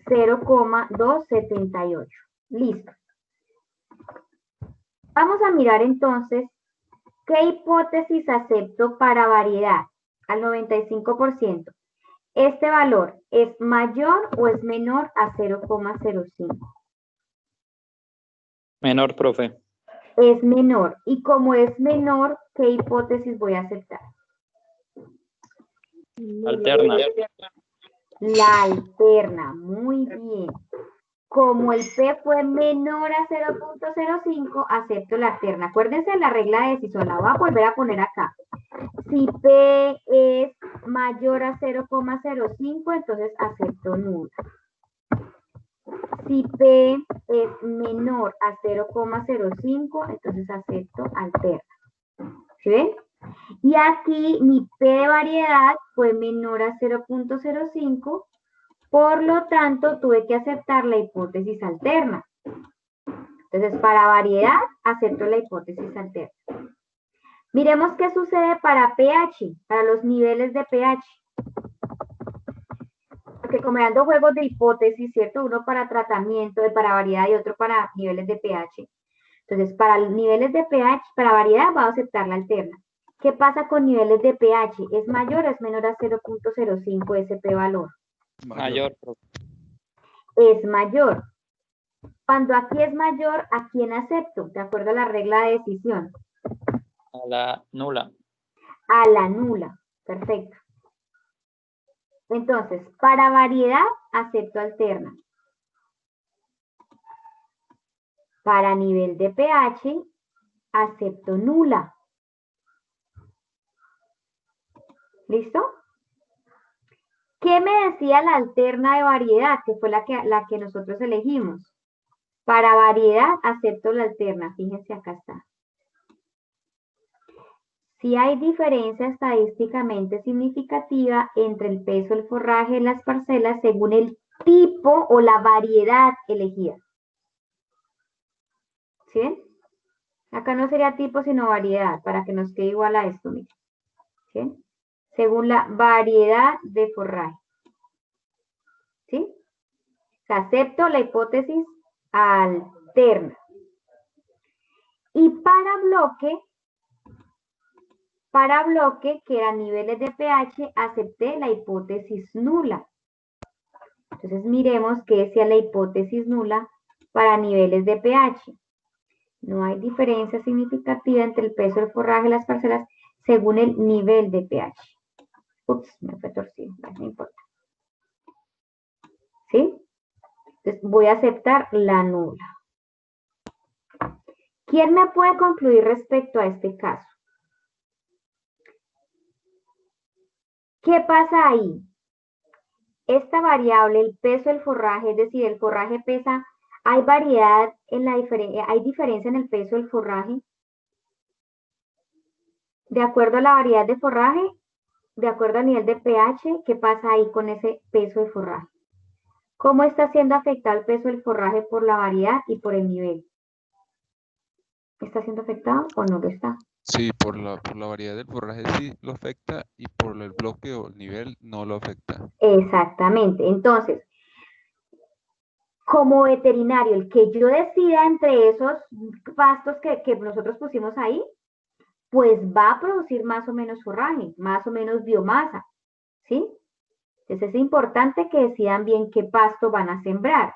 0,278. Listo. Vamos a mirar entonces qué hipótesis acepto para variedad al 95%. ¿Este valor es mayor o es menor a 0,05? Menor, profe. Es menor. Y como es menor, ¿qué hipótesis voy a aceptar? Alterna. La alterna. Muy bien. Como el P fue menor a 0,05, acepto la alterna. Acuérdense de la regla de decisión. La voy a volver a poner acá. Si P es mayor a 0,05, entonces acepto nula. Si P es menor a 0,05, entonces acepto alterna. ¿Sí ven? Y aquí mi P de variedad fue menor a 0,05, por lo tanto tuve que aceptar la hipótesis alterna. Entonces, para variedad, acepto la hipótesis alterna. Miremos qué sucede para pH, para los niveles de pH. Porque como dando juegos de hipótesis, ¿cierto? Uno para tratamiento, para variedad y otro para niveles de pH. Entonces, para niveles de pH, para variedad, va a aceptar la alterna. ¿Qué pasa con niveles de pH? ¿Es mayor o es menor a 0.05 ese p-valor? Mayor, profe. Es mayor. Cuando aquí es mayor, ¿a quién acepto? De acuerdo a la regla de decisión. A la nula. A la nula. Perfecto. Entonces, para variedad, acepto alterna. Para nivel de pH, acepto nula. ¿Listo? ¿Qué me decía la alterna de variedad? Que fue la que nosotros elegimos. Para variedad, acepto la alterna. Fíjense, acá está. Si hay diferencia estadísticamente significativa entre el peso del forraje de las parcelas según el tipo o la variedad elegida. ¿Sí ven? Acá no sería tipo, sino variedad, para que nos quede igual a esto, miren. ¿Sí? Según la variedad de forraje. ¿Sí? O sea, acepto la hipótesis alterna. Y para bloque, que eran niveles de pH, acepté la hipótesis nula. Entonces miremos qué decía la hipótesis nula para niveles de pH. No hay diferencia significativa entre el peso del forraje y las parcelas según el nivel de pH. Ups, me fue torcido, no importa. ¿Sí? Entonces voy a aceptar la nula. ¿Quién me puede concluir respecto a este caso? ¿Qué pasa ahí? Esta variable, el peso del forraje, es decir, el forraje pesa, ¿hay variedad en la diferencia, hay diferencia en el peso del forraje? De acuerdo a la variedad de forraje, de acuerdo al nivel de pH, ¿qué pasa ahí con ese peso de forraje? ¿Cómo está siendo afectado el peso del forraje por la variedad y por el nivel? ¿Está siendo afectado o no lo está? Sí, por la variedad del forraje sí lo afecta y por el bloque o el nivel no lo afecta. Exactamente. Entonces, como veterinario, el que yo decida entre esos pastos que nosotros pusimos ahí, pues va a producir más o menos forraje, más o menos biomasa, ¿sí? Entonces es importante que decidan bien qué pasto van a sembrar.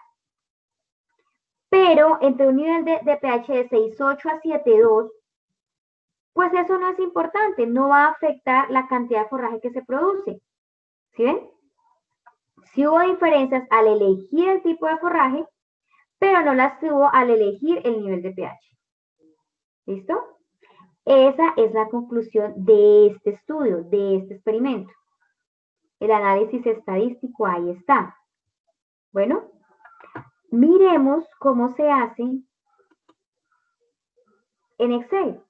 Pero entre un nivel de pH de 6.8 a 7.2, pues eso no es importante, no va a afectar la cantidad de forraje que se produce. ¿Sí ven? Sí hubo diferencias al elegir el tipo de forraje, pero no las hubo al elegir el nivel de pH. ¿Listo? Esa es la conclusión de este estudio, de este experimento. El análisis estadístico ahí está. Bueno, miremos cómo se hace en Excel.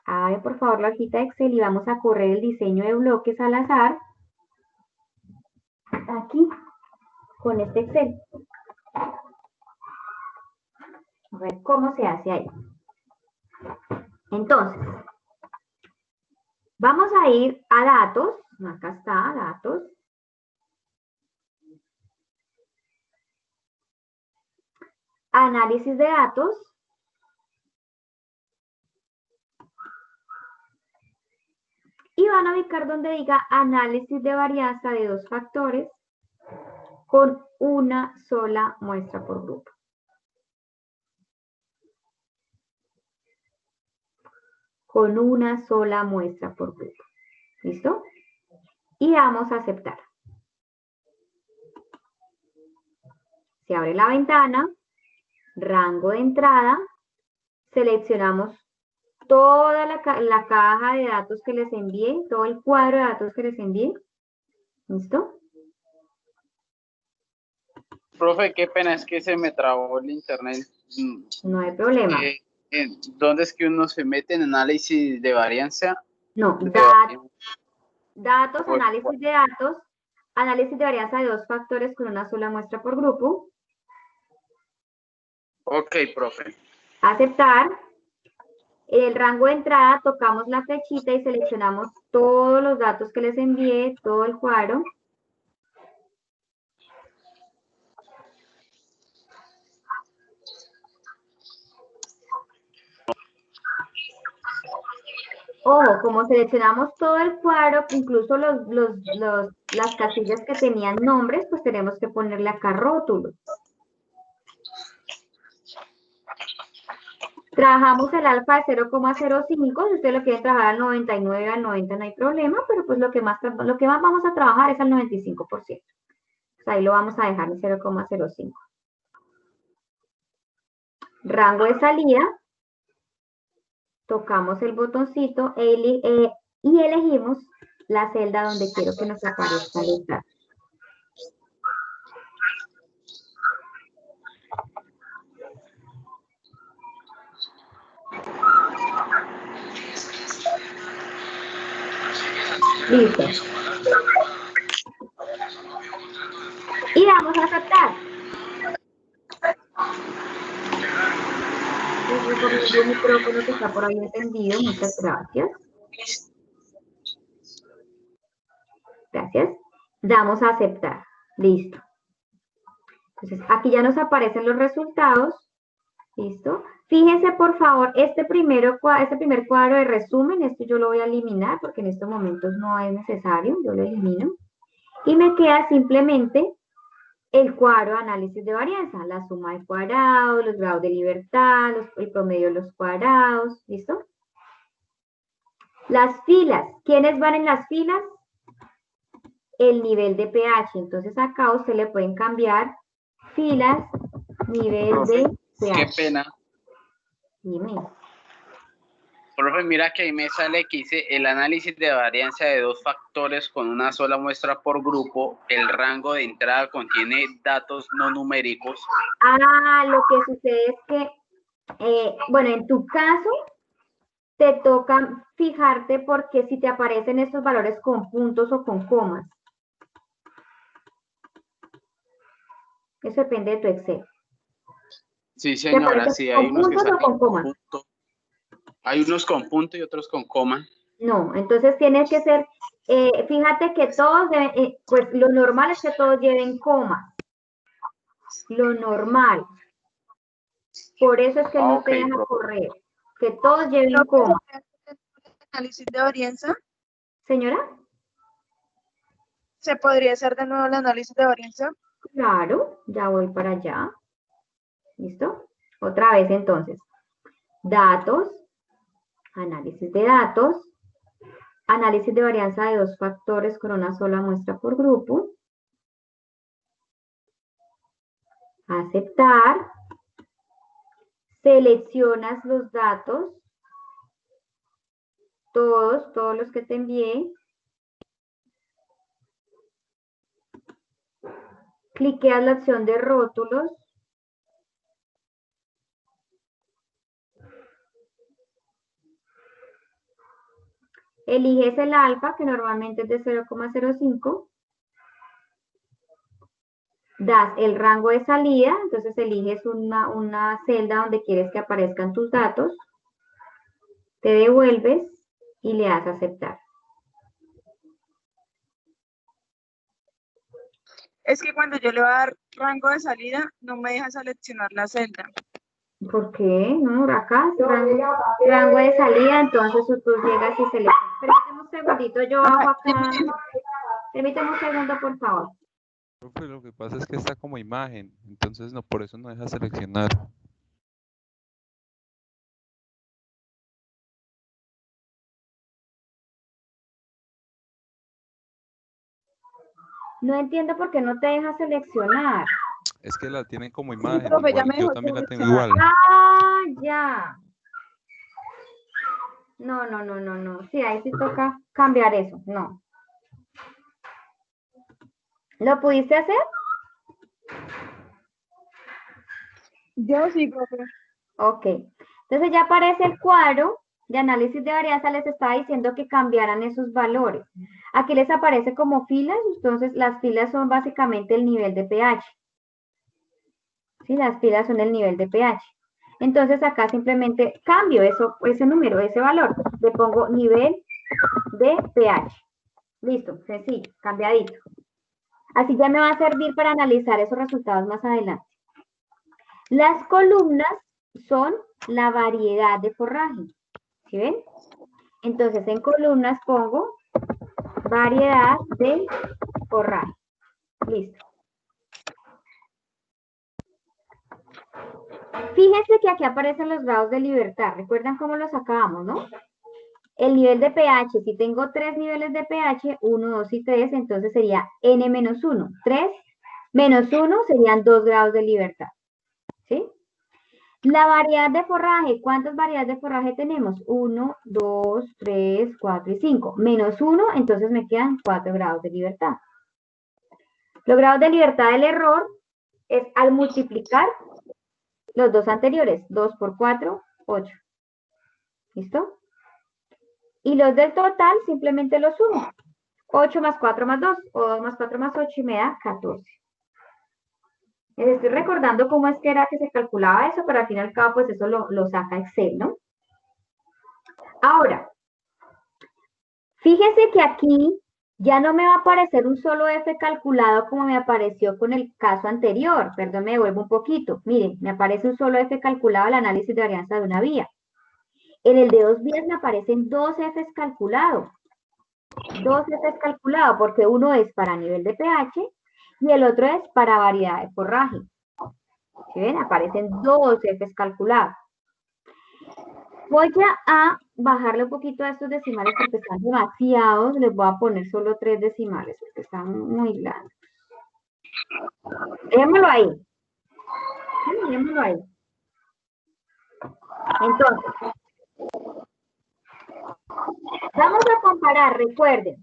Abre por favor la hojita de Excel y vamos a correr el diseño de bloques al azar. Aquí, con este Excel. A ver cómo se hace ahí. Entonces, vamos a ir a datos. Acá está, datos. Análisis de datos. Y van a ubicar donde diga análisis de varianza de dos factores con una sola muestra por grupo. Con una sola muestra por grupo. ¿Listo? Y vamos a aceptar. Se abre la ventana, rango de entrada, seleccionamos toda la caja de datos que les envié, todo el cuadro de datos que les envié. ¿Listo? Profe, qué pena, es que se me trabó el internet. No hay problema. ¿Dónde es que uno se mete en análisis de varianza? No, datos, análisis de varianza de dos factores con una sola muestra por grupo. Ok, profe. Aceptar. El rango de entrada, tocamos la flechita y seleccionamos todos los datos que les envié, todo el cuadro. Ojo, como seleccionamos todo el cuadro, incluso las casillas que tenían nombres, pues tenemos que ponerle acá rótulos. Trabajamos el alfa de 0,05, si ustedes lo quieren trabajar al 99, al 90 no hay problema, pero pues lo que más vamos a trabajar es al 95%. Pues ahí lo vamos a dejar en 0,05. Rango de salida. Tocamos el botoncito y elegimos la celda donde quiero que nos aparezca los datos. Listo. Y vamos a aceptar. Les recomiendo el micrófono que está por ahí encendido. Muchas gracias. Gracias. Damos a aceptar. Listo. Entonces, aquí ya nos aparecen los resultados. ¿Listo? Fíjense, por favor, este primer cuadro de resumen, esto yo lo voy a eliminar porque en estos momentos no es necesario, yo lo elimino. Y me queda simplemente el cuadro de análisis de varianza, la suma de cuadrados, los grados de libertad, el promedio de los cuadrados, ¿listo? Las filas, ¿quiénes van en las filas? El nivel de pH, entonces acá usted le pueden cambiar filas, nivel Profe, de pH. qué pena. Dime. Profe, mira que ahí me sale que dice el análisis de varianza de dos factores con una sola muestra por grupo. El rango de entrada contiene datos no numéricos. Ah, lo que sucede es que, bueno, en tu caso, te toca fijarte porque si te aparecen estos valores con puntos o con comas. Eso depende de tu Excel. Sí, señora, sí, hay unos que salen con comas. Punto. Hay unos con punto y otros con coma. No, entonces tiene que ser, fíjate que todos deben, pues lo normal es que todos lleven coma. Lo normal. Por eso es que no te deja correr. Que todos lleven coma. ¿Análisis de varianza? Señora. ¿Se podría hacer de nuevo el análisis de varianza? Claro, ya voy para allá. ¿Listo? Otra vez entonces. Datos, análisis de datos, análisis de varianza de dos factores con una sola muestra por grupo. Aceptar. Seleccionas los datos, todos los que te envié. Cliqueas la opción de rótulos. Eliges el alfa, que normalmente es de 0,05. Das el rango de salida, entonces eliges una celda donde quieres que aparezcan tus datos. Te devuelves y le das a aceptar. Es que cuando yo le voy a dar rango de salida, no me deja seleccionar la celda. ¿Por qué? No, acá, rango de salida, entonces tú llegas y seleccionas. Permíteme un segundito, yo bajo acá. Permíteme un segundo, por favor. Profe, lo que pasa es que está como imagen, entonces no, por eso no deja seleccionar. No entiendo por qué no te deja seleccionar. Es que la tienen como imagen, profe, ya igual, me yo dejó también la tengo seleccionar. igual. Ah, ya. No. Sí, ahí sí toca cambiar eso. No. ¿Lo pudiste hacer? Yo sí, profe. Ok. Entonces ya aparece el cuadro de análisis de varianza. Les estaba diciendo que cambiaran esos valores. Aquí les aparece como filas. Entonces las filas son básicamente el nivel de pH. Sí, las filas son el nivel de pH. Entonces acá simplemente cambio ese número, ese valor. Le pongo nivel de pH. Listo, sencillo, cambiadito. Así ya me va a servir para analizar esos resultados más adelante. Las columnas son la variedad de forraje. ¿Sí ven? Entonces en columnas pongo variedad de forraje. Listo. Fíjense que aquí aparecen los grados de libertad. ¿Recuerdan cómo los sacábamos, no? El nivel de pH, si tengo 3 niveles de pH, 1, 2 y 3, entonces sería N-1. 3 menos 1 serían 2 grados de libertad. ¿Sí? La variedad de forraje, ¿cuántas variedades de forraje tenemos? 1, 2, 3, 4 y 5. Menos 1, entonces me quedan 4 grados de libertad. Los grados de libertad del error es al multiplicar los dos anteriores. 2 por 4, 8. ¿Listo? Y los del total simplemente los sumo. 8 más 4 más 2, o 2 más 4 más 8 y me da 14. Les estoy recordando cómo es que era que se calculaba eso, pero al fin y al cabo, pues eso lo saca Excel, ¿no? Ahora, fíjese que aquí ya no me va a aparecer un solo F calculado como me apareció con el caso anterior. Perdón, me devuelvo un poquito. Miren, me aparece un solo F calculado al análisis de varianza de una vía. En el de 2 vías me aparecen 2 Fs calculados. 2 Fs calculados, porque uno es para nivel de pH y el otro es para variedad de forraje. ¿Sí ven? Aparecen 2 Fs calculados. Voy a bajarle un poquito a estos decimales porque están demasiados. Les voy a poner solo 3 decimales porque están muy grandes. Dejémoslo ahí. Sí, dejémoslo ahí. Entonces, vamos a comparar, recuerden.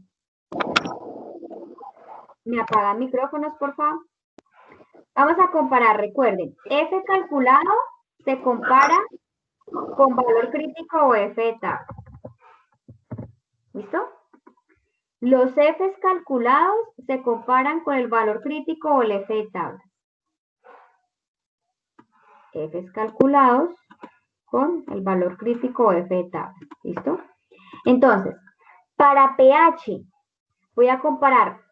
¿Me apagan micrófonos, por favor? Vamos a comparar, recuerden. F calculado se compara con valor crítico o F de tabla. ¿Listo? Los Fs calculados se comparan con el valor crítico o el F de tabla. Fs calculados con el valor crítico o F de tabla. ¿Listo? Entonces, para pH voy a comparar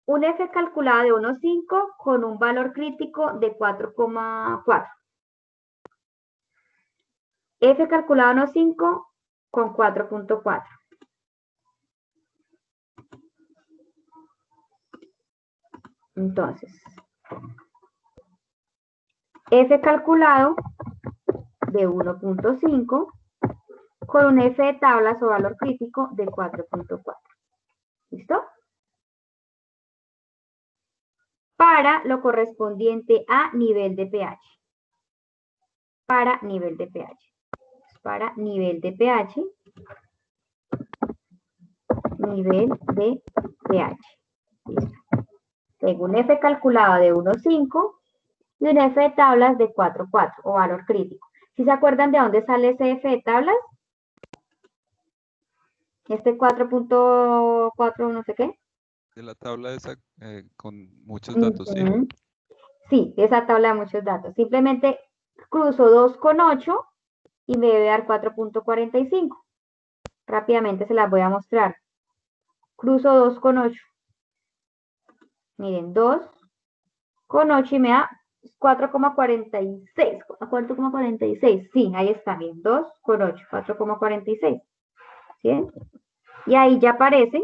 un F calculado de 1,5 con un valor crítico de 4,4. F calculado 1,5 con 4,4. Entonces, F calculado de 1,5 con un F de tablas o valor crítico de 4,4. ¿Listo? Para lo correspondiente a nivel de pH. Para nivel de pH. Para nivel de pH. Nivel de pH. Listo. Tengo un F calculado de 1,5 y un F de tablas de 4,4 o valor crítico. ¿Sí se acuerdan de dónde sale ese F de tablas? Este 4,4 no sé qué. De la tabla esa con muchos datos, ¿sí? Sí, esa tabla de muchos datos. Simplemente cruzo 2,8 y me debe dar 4,45. Rápidamente se las voy a mostrar. Cruzo 2,8. Miren, 2,8 y me da 4,46. 4,46. Sí, ahí está, bien. 2,8, 4,46. ¿Sí? Y ahí ya aparece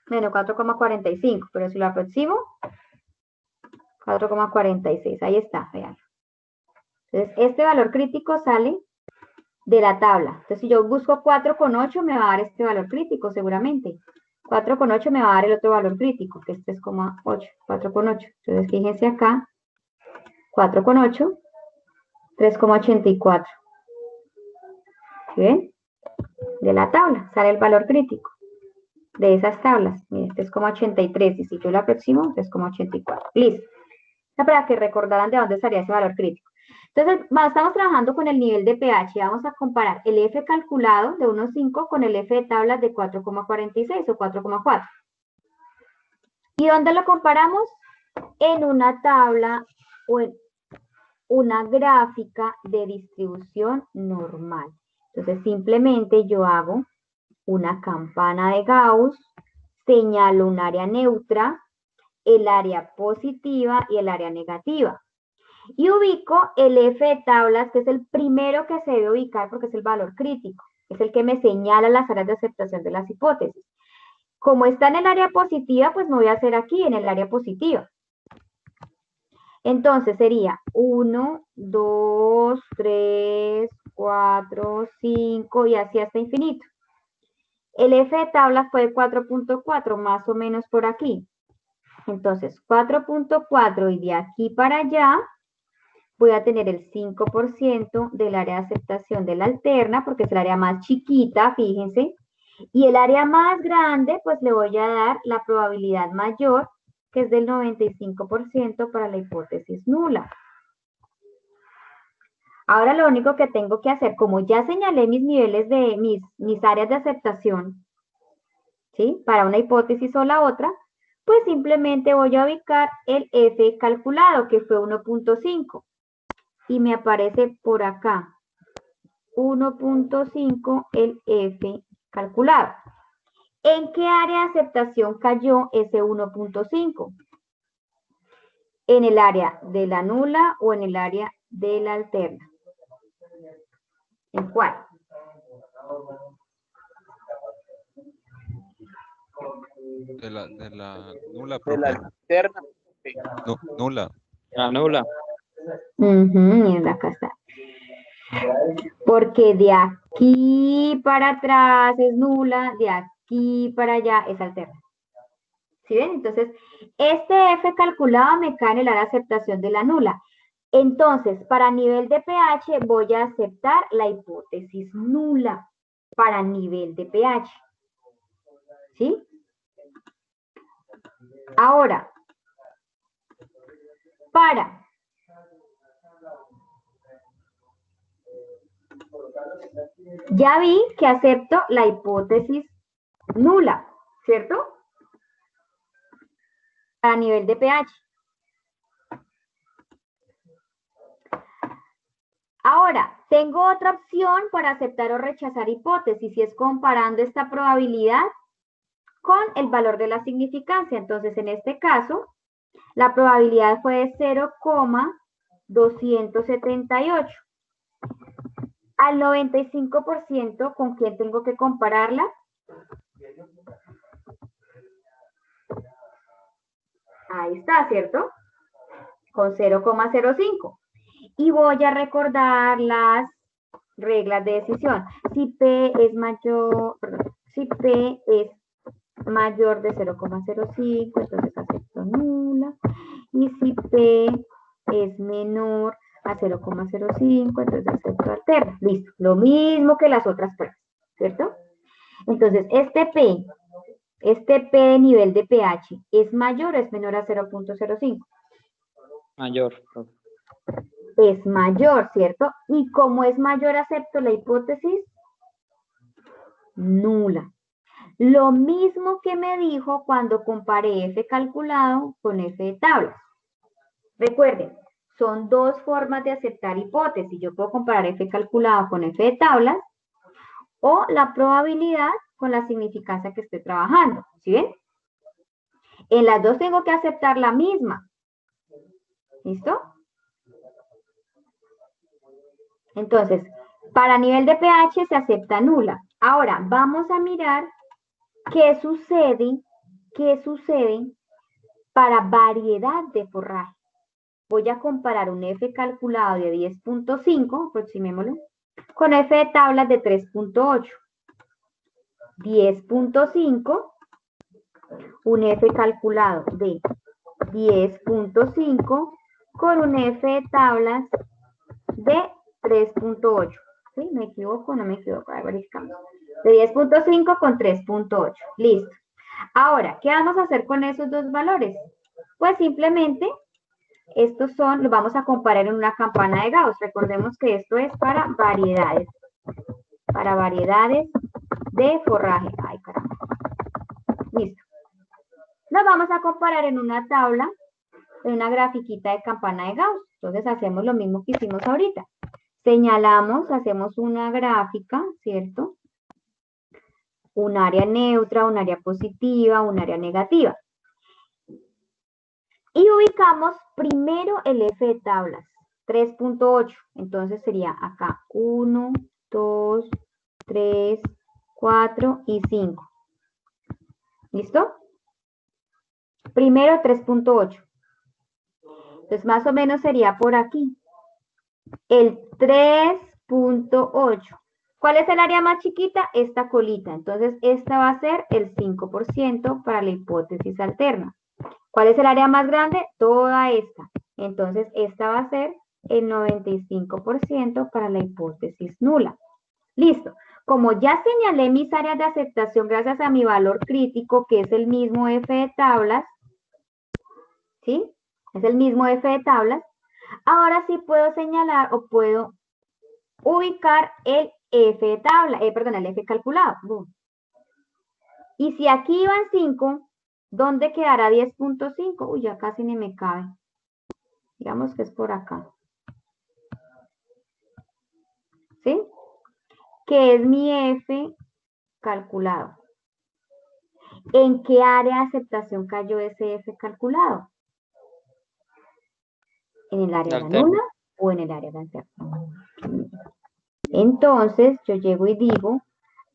menos 4,45, pero si lo aproximo, 4,46. Ahí está, vean. Entonces, este valor crítico sale de la tabla. Entonces, si yo busco 4,8, me va a dar este valor crítico, seguramente. 4,8 me va a dar el otro valor crítico, que es 3,8. 4,8. Entonces, fíjense acá. 4,8, 3,84. ¿Sí ven? De la tabla sale el valor crítico. De esas tablas. Miren, 3,83. Y si yo lo aproximo, 3,84. Listo. Para que recordaran de dónde salía ese valor crítico. Entonces, estamos trabajando con el nivel de pH. Vamos a comparar el F calculado de 1,5 con el F de tablas de 4,46 o 4,4. ¿Y dónde lo comparamos? En una tabla o una gráfica de distribución normal. Entonces, simplemente yo hago una campana de Gauss, señalo un área neutra, el área positiva y el área negativa. Y ubico el F de tablas, que es el primero que se debe ubicar porque es el valor crítico. Es el que me señala las áreas de aceptación de las hipótesis. Como está en el área positiva, pues me voy a hacer aquí en el área positiva. Entonces sería 1, 2, 3, 4, 5 y así hasta infinito. El F de tablas fue 4.4, más o menos por aquí. Entonces 4.4 y de aquí para allá voy a tener el 5% del área de aceptación de la alterna, porque es el área más chiquita, fíjense. Y el área más grande, pues le voy a dar la probabilidad mayor, que es del 95% para la hipótesis nula. Ahora lo único que tengo que hacer, como ya señalé mis niveles de mis áreas de aceptación, ¿sí? Para una hipótesis o la otra, pues simplemente voy a ubicar el F calculado, que fue 1.5. Y me aparece por acá 1.5 el F calculado. ¿En qué área de aceptación cayó ese 1.5? ¿En el área de la nula o en el área de la alterna? ¿En cuál? De la nula, De profe. la alterna. No, nula. La nula. Miren, acá está. Porque de aquí para atrás es nula, de aquí para allá es alterna. ¿Sí ven? Entonces, este F calculado me cae en el área de aceptación de la nula. Entonces, para nivel de pH voy a aceptar la hipótesis nula para nivel de pH. ¿Sí? Ahora, ya vi que acepto la hipótesis nula, ¿cierto? A nivel de pH. Ahora, tengo otra opción para aceptar o rechazar hipótesis y es comparando esta probabilidad con el valor de la significancia. Entonces, en este caso, la probabilidad fue de 0,278. Al 95%, ¿con quién tengo que compararla? Ahí está, ¿cierto? Con 0,05. Y voy a recordar las reglas de decisión. Si P es mayor, si P es mayor de 0,05, entonces acepto nula. Y si P es menor a 0,05, entonces acepto alterna. Listo. Lo mismo que las otras pruebas, ¿cierto? Entonces, este P de nivel de pH, ¿es mayor o es menor a 0,05? Mayor. Es mayor, ¿cierto? Y como es mayor, acepto la hipótesis nula. Lo mismo que me dijo cuando comparé F calculado con F de tablas. Recuerden, son dos formas de aceptar hipótesis. Yo puedo comparar F calculado con F de tablas o la probabilidad con la significancia que estoy trabajando. ¿Sí ven? En las dos tengo que aceptar la misma. ¿Listo? Entonces, para nivel de pH se acepta nula. Ahora, vamos a mirar qué sucede para variedad de forraje. Voy a comparar un F calculado de 10.5, aproximémoslo, con F de tablas de 3.8. 10.5, un F calculado de 10.5 con un F de tablas de 3.8. ¿Sí? ¿Me equivoco o no me equivoco? A ver, verificamos. De 10.5 con 3.8. Listo. Ahora, ¿qué vamos a hacer con esos dos valores? Pues simplemente, estos son, los vamos a comparar en una campana de Gauss. Recordemos que esto es para variedades. Para variedades de forraje. Ay, caramba. Listo. Los vamos a comparar en una tabla en una grafiquita de campana de Gauss. Entonces hacemos lo mismo que hicimos ahorita. Señalamos, hacemos una gráfica, ¿cierto? Un área neutra, un área positiva, un área negativa. Y ubicamos primero el F de tablas, 3.8. Entonces sería acá 1, 2, 3, 4 y 5. ¿Listo? Primero 3.8. Entonces más o menos sería por aquí. El 3.8. ¿Cuál es el área más chiquita? Esta colita. Entonces esta va a ser el 5% para la hipótesis alterna. ¿Cuál es el área más grande? Toda esta. Entonces esta va a ser el 95% para la hipótesis nula. Listo. Como ya señalé mis áreas de aceptación gracias a mi valor crítico, que es el mismo F de tablas, ¿sí? Es el mismo F de tablas. Ahora sí puedo señalar o puedo ubicar el F de tabla, perdón, el F calculado. Boom. Y si aquí iban 5, ¿dónde quedará 10.5? Uy, ya casi ni me cabe. Digamos que es por acá. ¿Sí? Que es mi F calculado. ¿En qué área de aceptación cayó ese F calculado? ¿En el área de la nula o en el área de alterna? Entonces, yo llego y digo,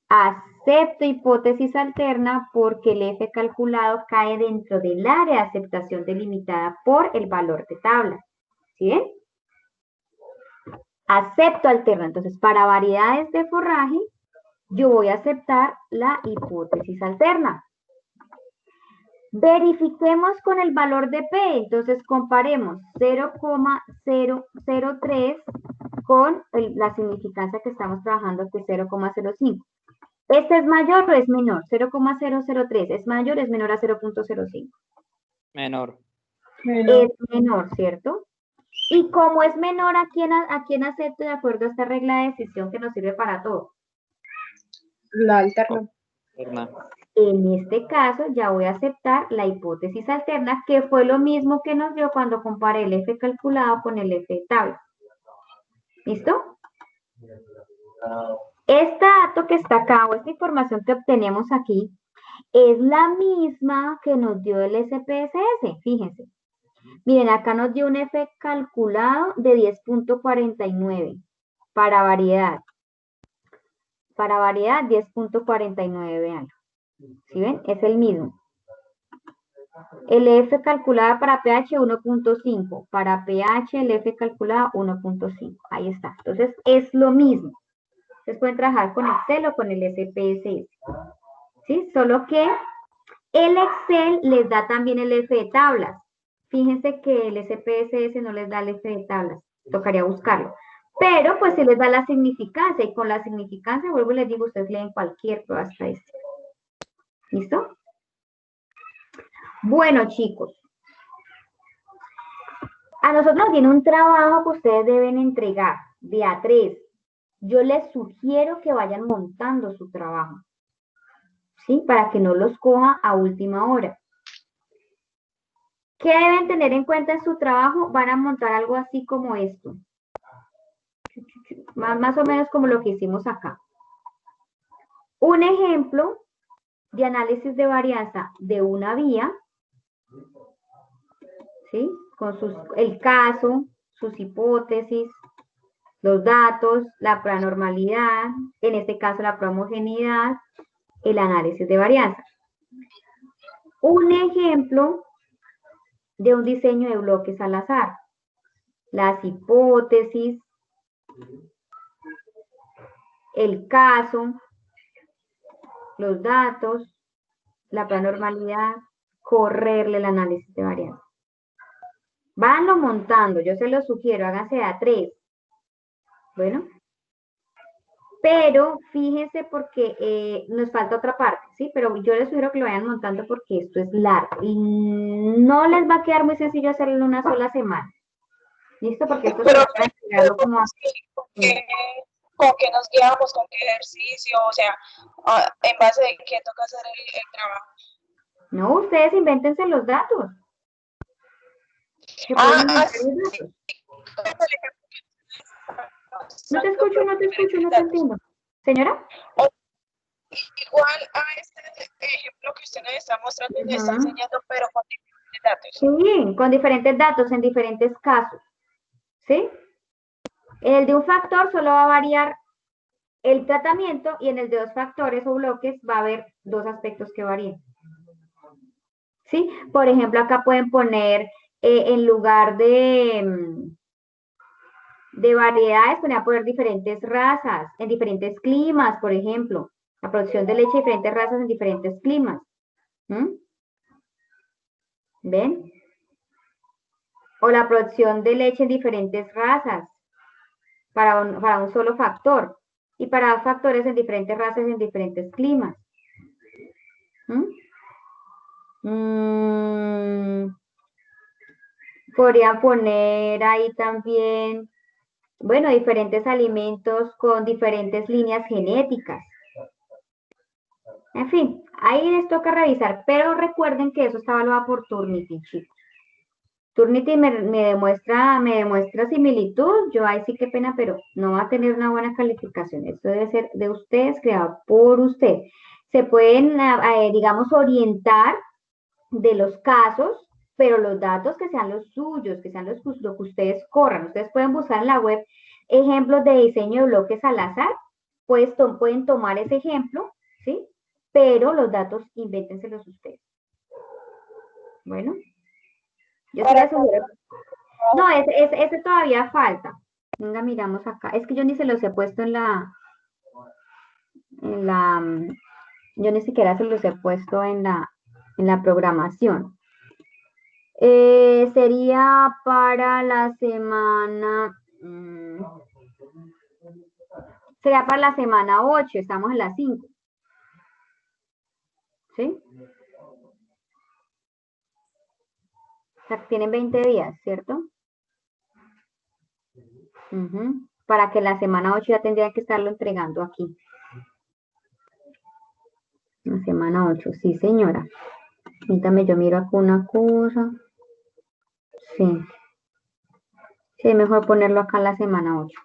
acepto hipótesis alterna porque el F calculado cae dentro del área de aceptación delimitada por el valor de tabla. ¿Sí ven? Acepto alterna. Entonces, para variedades de forraje, yo voy a aceptar la hipótesis alterna. Verifiquemos con el valor de P. Entonces, comparemos 0,003 con la significancia que estamos trabajando, que es 0,05. ¿Este es mayor o es menor? 0,003. ¿Es mayor o es menor a 0.05? Menor. Es menor, ¿cierto? Y como es menor, ¿a quién acepto de acuerdo a esta regla de decisión que nos sirve para todo? La alterna. En este caso, ya voy a aceptar la hipótesis alterna, que fue lo mismo que nos dio cuando comparé el F calculado con el F de tabla. ¿Listo? Este dato que está acá, o esta información que obtenemos aquí, es la misma que nos dio el SPSS, fíjense. Miren, acá nos dio un F calculado de 10.49 para variedad. Para variedad, 10.49, vean. ¿Sí ven? Es el mismo. El F calculada para pH 1.5. Para pH el F calculada 1.5. Ahí está. Entonces es lo mismo. Ustedes pueden trabajar con Excel o con el SPSS. ¿Sí? Solo que el Excel les da también el F de tablas. Fíjense que el SPSS no les da el F de tablas. Tocaría buscarlo. Pero pues se les da la significancia. Y con la significancia, vuelvo y les digo, ustedes leen cualquier prueba estadística. ¿Listo? Bueno, chicos. A nosotros nos viene un trabajo que ustedes deben entregar de A3. Yo les sugiero que vayan montando su trabajo. ¿Sí? Para que no los coja a última hora. ¿Qué deben tener en cuenta en su trabajo? Van a montar algo así como esto. Más o menos como lo que hicimos acá. Un ejemplo de análisis de varianza de una vía, ¿sí? Con el caso, sus hipótesis, los datos, la pronormalidad, en este caso la prohomogeneidad, el análisis de varianza. Un ejemplo de un diseño de bloques al azar. Las hipótesis, el caso, los datos, la pronormalidad, correrle el análisis de varianza. Vanlo montando, yo se lo sugiero, háganse de A3. Bueno. Pero fíjense porque nos falta otra parte, ¿sí? Pero yo les sugiero que lo vayan montando porque esto es largo. Y no les va a quedar muy sencillo hacerlo en una sola semana. ¿Listo? Porque esto se va a entregarlo como... ¿Con qué nos guiamos? ¿Con qué ejercicio? O sea, ¿en base de qué toca hacer el trabajo? No, ustedes invéntense los datos. Se pueden Ah, inventar sí, los datos. como el ejemplo que No te usando escucho, con no te escucho, diferentes no te datos. entiendo. Señora. Igual a este ejemplo que usted nos está mostrando, le está Ujú. enseñando, pero con diferentes datos. Sí, con diferentes datos en diferentes casos. ¿Sí? El de un factor solo va a variar el tratamiento y en el de dos factores o bloques va a haber dos aspectos que varíen. ¿Sí? Por ejemplo, acá pueden poner en lugar de variedades, podrían poner diferentes razas, en diferentes climas, por ejemplo. La producción de leche de diferentes razas en diferentes climas. ¿Mm? ¿Ven? O la producción de leche en diferentes razas para un solo factor. Y para dos factores en diferentes razas en diferentes climas. Podrían poner ahí también, bueno, diferentes alimentos con diferentes líneas genéticas. En fin, ahí les toca revisar, pero recuerden que eso está evaluado por Turnitin, chicos. Turnitin me demuestra similitud, yo ahí sí qué pena, pero no va a tener una buena calificación. Esto debe ser de ustedes, creado por usted. Se pueden, digamos, orientar de los casos, pero los datos que sean los suyos, que sean lo que ustedes corran. Ustedes pueden buscar en la web ejemplos de diseño de bloques al azar, pues pueden tomar ese ejemplo, ¿sí? Pero los datos invéntenselos ustedes. Bueno. Yo sí les sugiero. No, ese todavía falta. Venga, miramos acá. Es que yo ni se los he puesto yo ni siquiera se los he puesto en la programación. Sería para la semana, sería para la semana 8, estamos en la 5. ¿Sí? O sea, tienen 20 días, ¿cierto? Para que la semana 8 ya tendría que estarlo entregando aquí. La semana 8, sí, señora. Permítame, yo miro acá una cosa. Sí. Sí, es mejor ponerlo acá en la semana 8.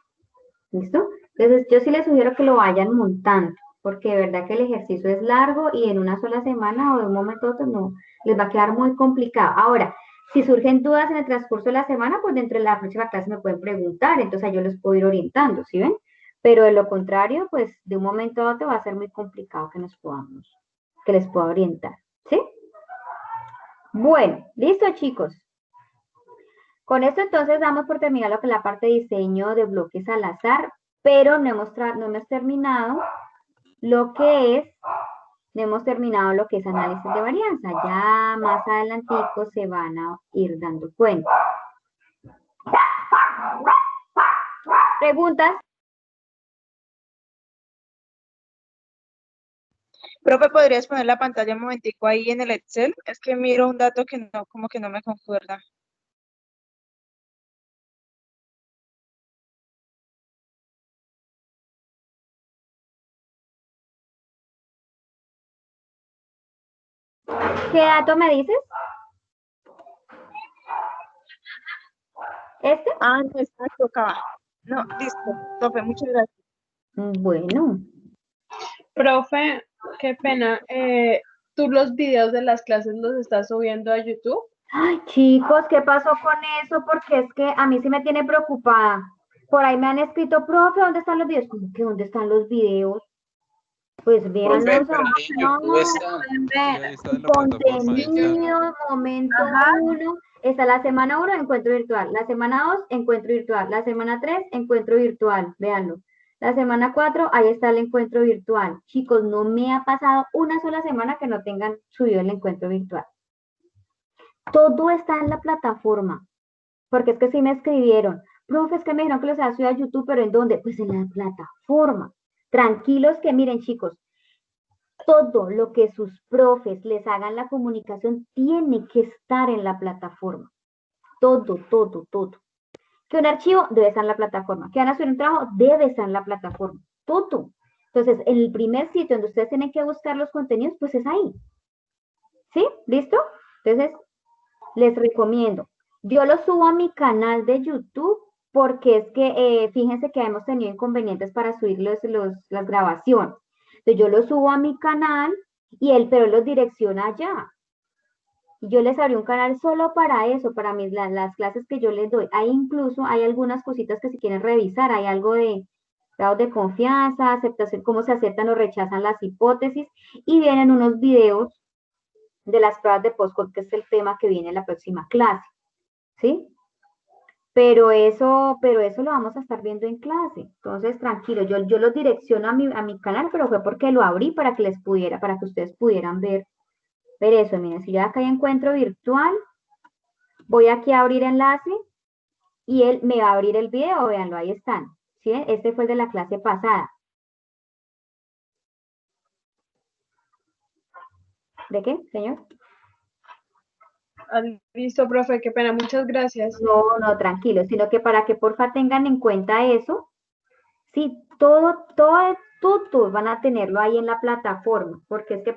¿Listo? Entonces, yo sí les sugiero que lo vayan montando, porque de verdad que el ejercicio es largo y en una sola semana o de un momento a otro no, les va a quedar muy complicado. Ahora, si surgen dudas en el transcurso de la semana, pues dentro de la próxima clase me pueden preguntar, entonces yo les puedo ir orientando, ¿sí ven? Pero de lo contrario, pues de un momento a otro va a ser muy complicado que les pueda orientar, ¿sí? Bueno, listo, chicos. Con esto entonces damos por terminado lo que es la parte de diseño de bloques al azar, pero no hemos terminado lo que es, análisis de varianza. Ya más adelantico se van a ir dando cuenta. ¿Preguntas? Profe, ¿podrías poner la pantalla un momentico ahí en el Excel? Es que miro un dato que no, como que no me concuerda. ¿Qué dato me dices? ¿Este? Ah, no, está equivocada. No, listo, profe, muchas gracias. Bueno. Profe, qué pena. ¿Tú los videos de las clases los estás subiendo a YouTube? Ay, chicos, ¿qué pasó con eso? Porque es que a mí sí me tiene preocupada. Por ahí me han escrito, profe, ¿dónde están los videos? ¿Cómo que dónde están los videos? Pues véanlos, Profe, pero ahí en YouTube está. Sí, ahí está en la plataforma, ahí está. contenido, momento 1, está la semana 1, encuentro virtual, la semana 2, encuentro virtual, la semana 3, encuentro virtual, véanlo. La semana 4, ahí está el encuentro virtual. Chicos, no me ha pasado una sola semana que no tengan subido el encuentro virtual. Todo está en la plataforma, porque es que sí me escribieron, profe, es que me dijeron que los había subido a YouTube, pero ¿en dónde? Pues en la plataforma. Tranquilos que miren, chicos, todo lo que sus profes les hagan la comunicación tiene que estar en la plataforma. Todo, todo, todo. Que un archivo debe estar en la plataforma. Que van a subir un trabajo debe estar en la plataforma. Todo. Entonces, el primer sitio donde ustedes tienen que buscar los contenidos, pues es ahí. ¿Sí? ¿Listo? Entonces, les recomiendo. Yo lo subo a mi canal de YouTube porque es que fíjense que hemos tenido inconvenientes para subir las grabaciones. Entonces yo lo subo a mi canal y pero él los direcciona allá. Y yo les abrí un canal solo para eso, para las clases que yo les doy. Ahí incluso hay algunas cositas que si quieren revisar, hay algo de grados de confianza, aceptación, cómo se aceptan o rechazan las hipótesis, y vienen unos videos de las pruebas de postcode, que es el tema que viene en la próxima clase, ¿sí? Pero eso lo vamos a estar viendo en clase. Entonces, tranquilo, yo los direcciono a mi canal, pero fue porque lo abrí para que para que ustedes pudieran ver eso. Miren, si yo acá hay encuentro virtual, voy aquí a abrir enlace y él me va a abrir el video, véanlo, ahí están. ¿Sí? Este fue el de la clase pasada. ¿De qué, señor? Listo, profe, qué pena, muchas gracias. No, tranquilo, sino que para que porfa tengan en cuenta eso, sí, todo van a tenerlo ahí en la plataforma, porque es que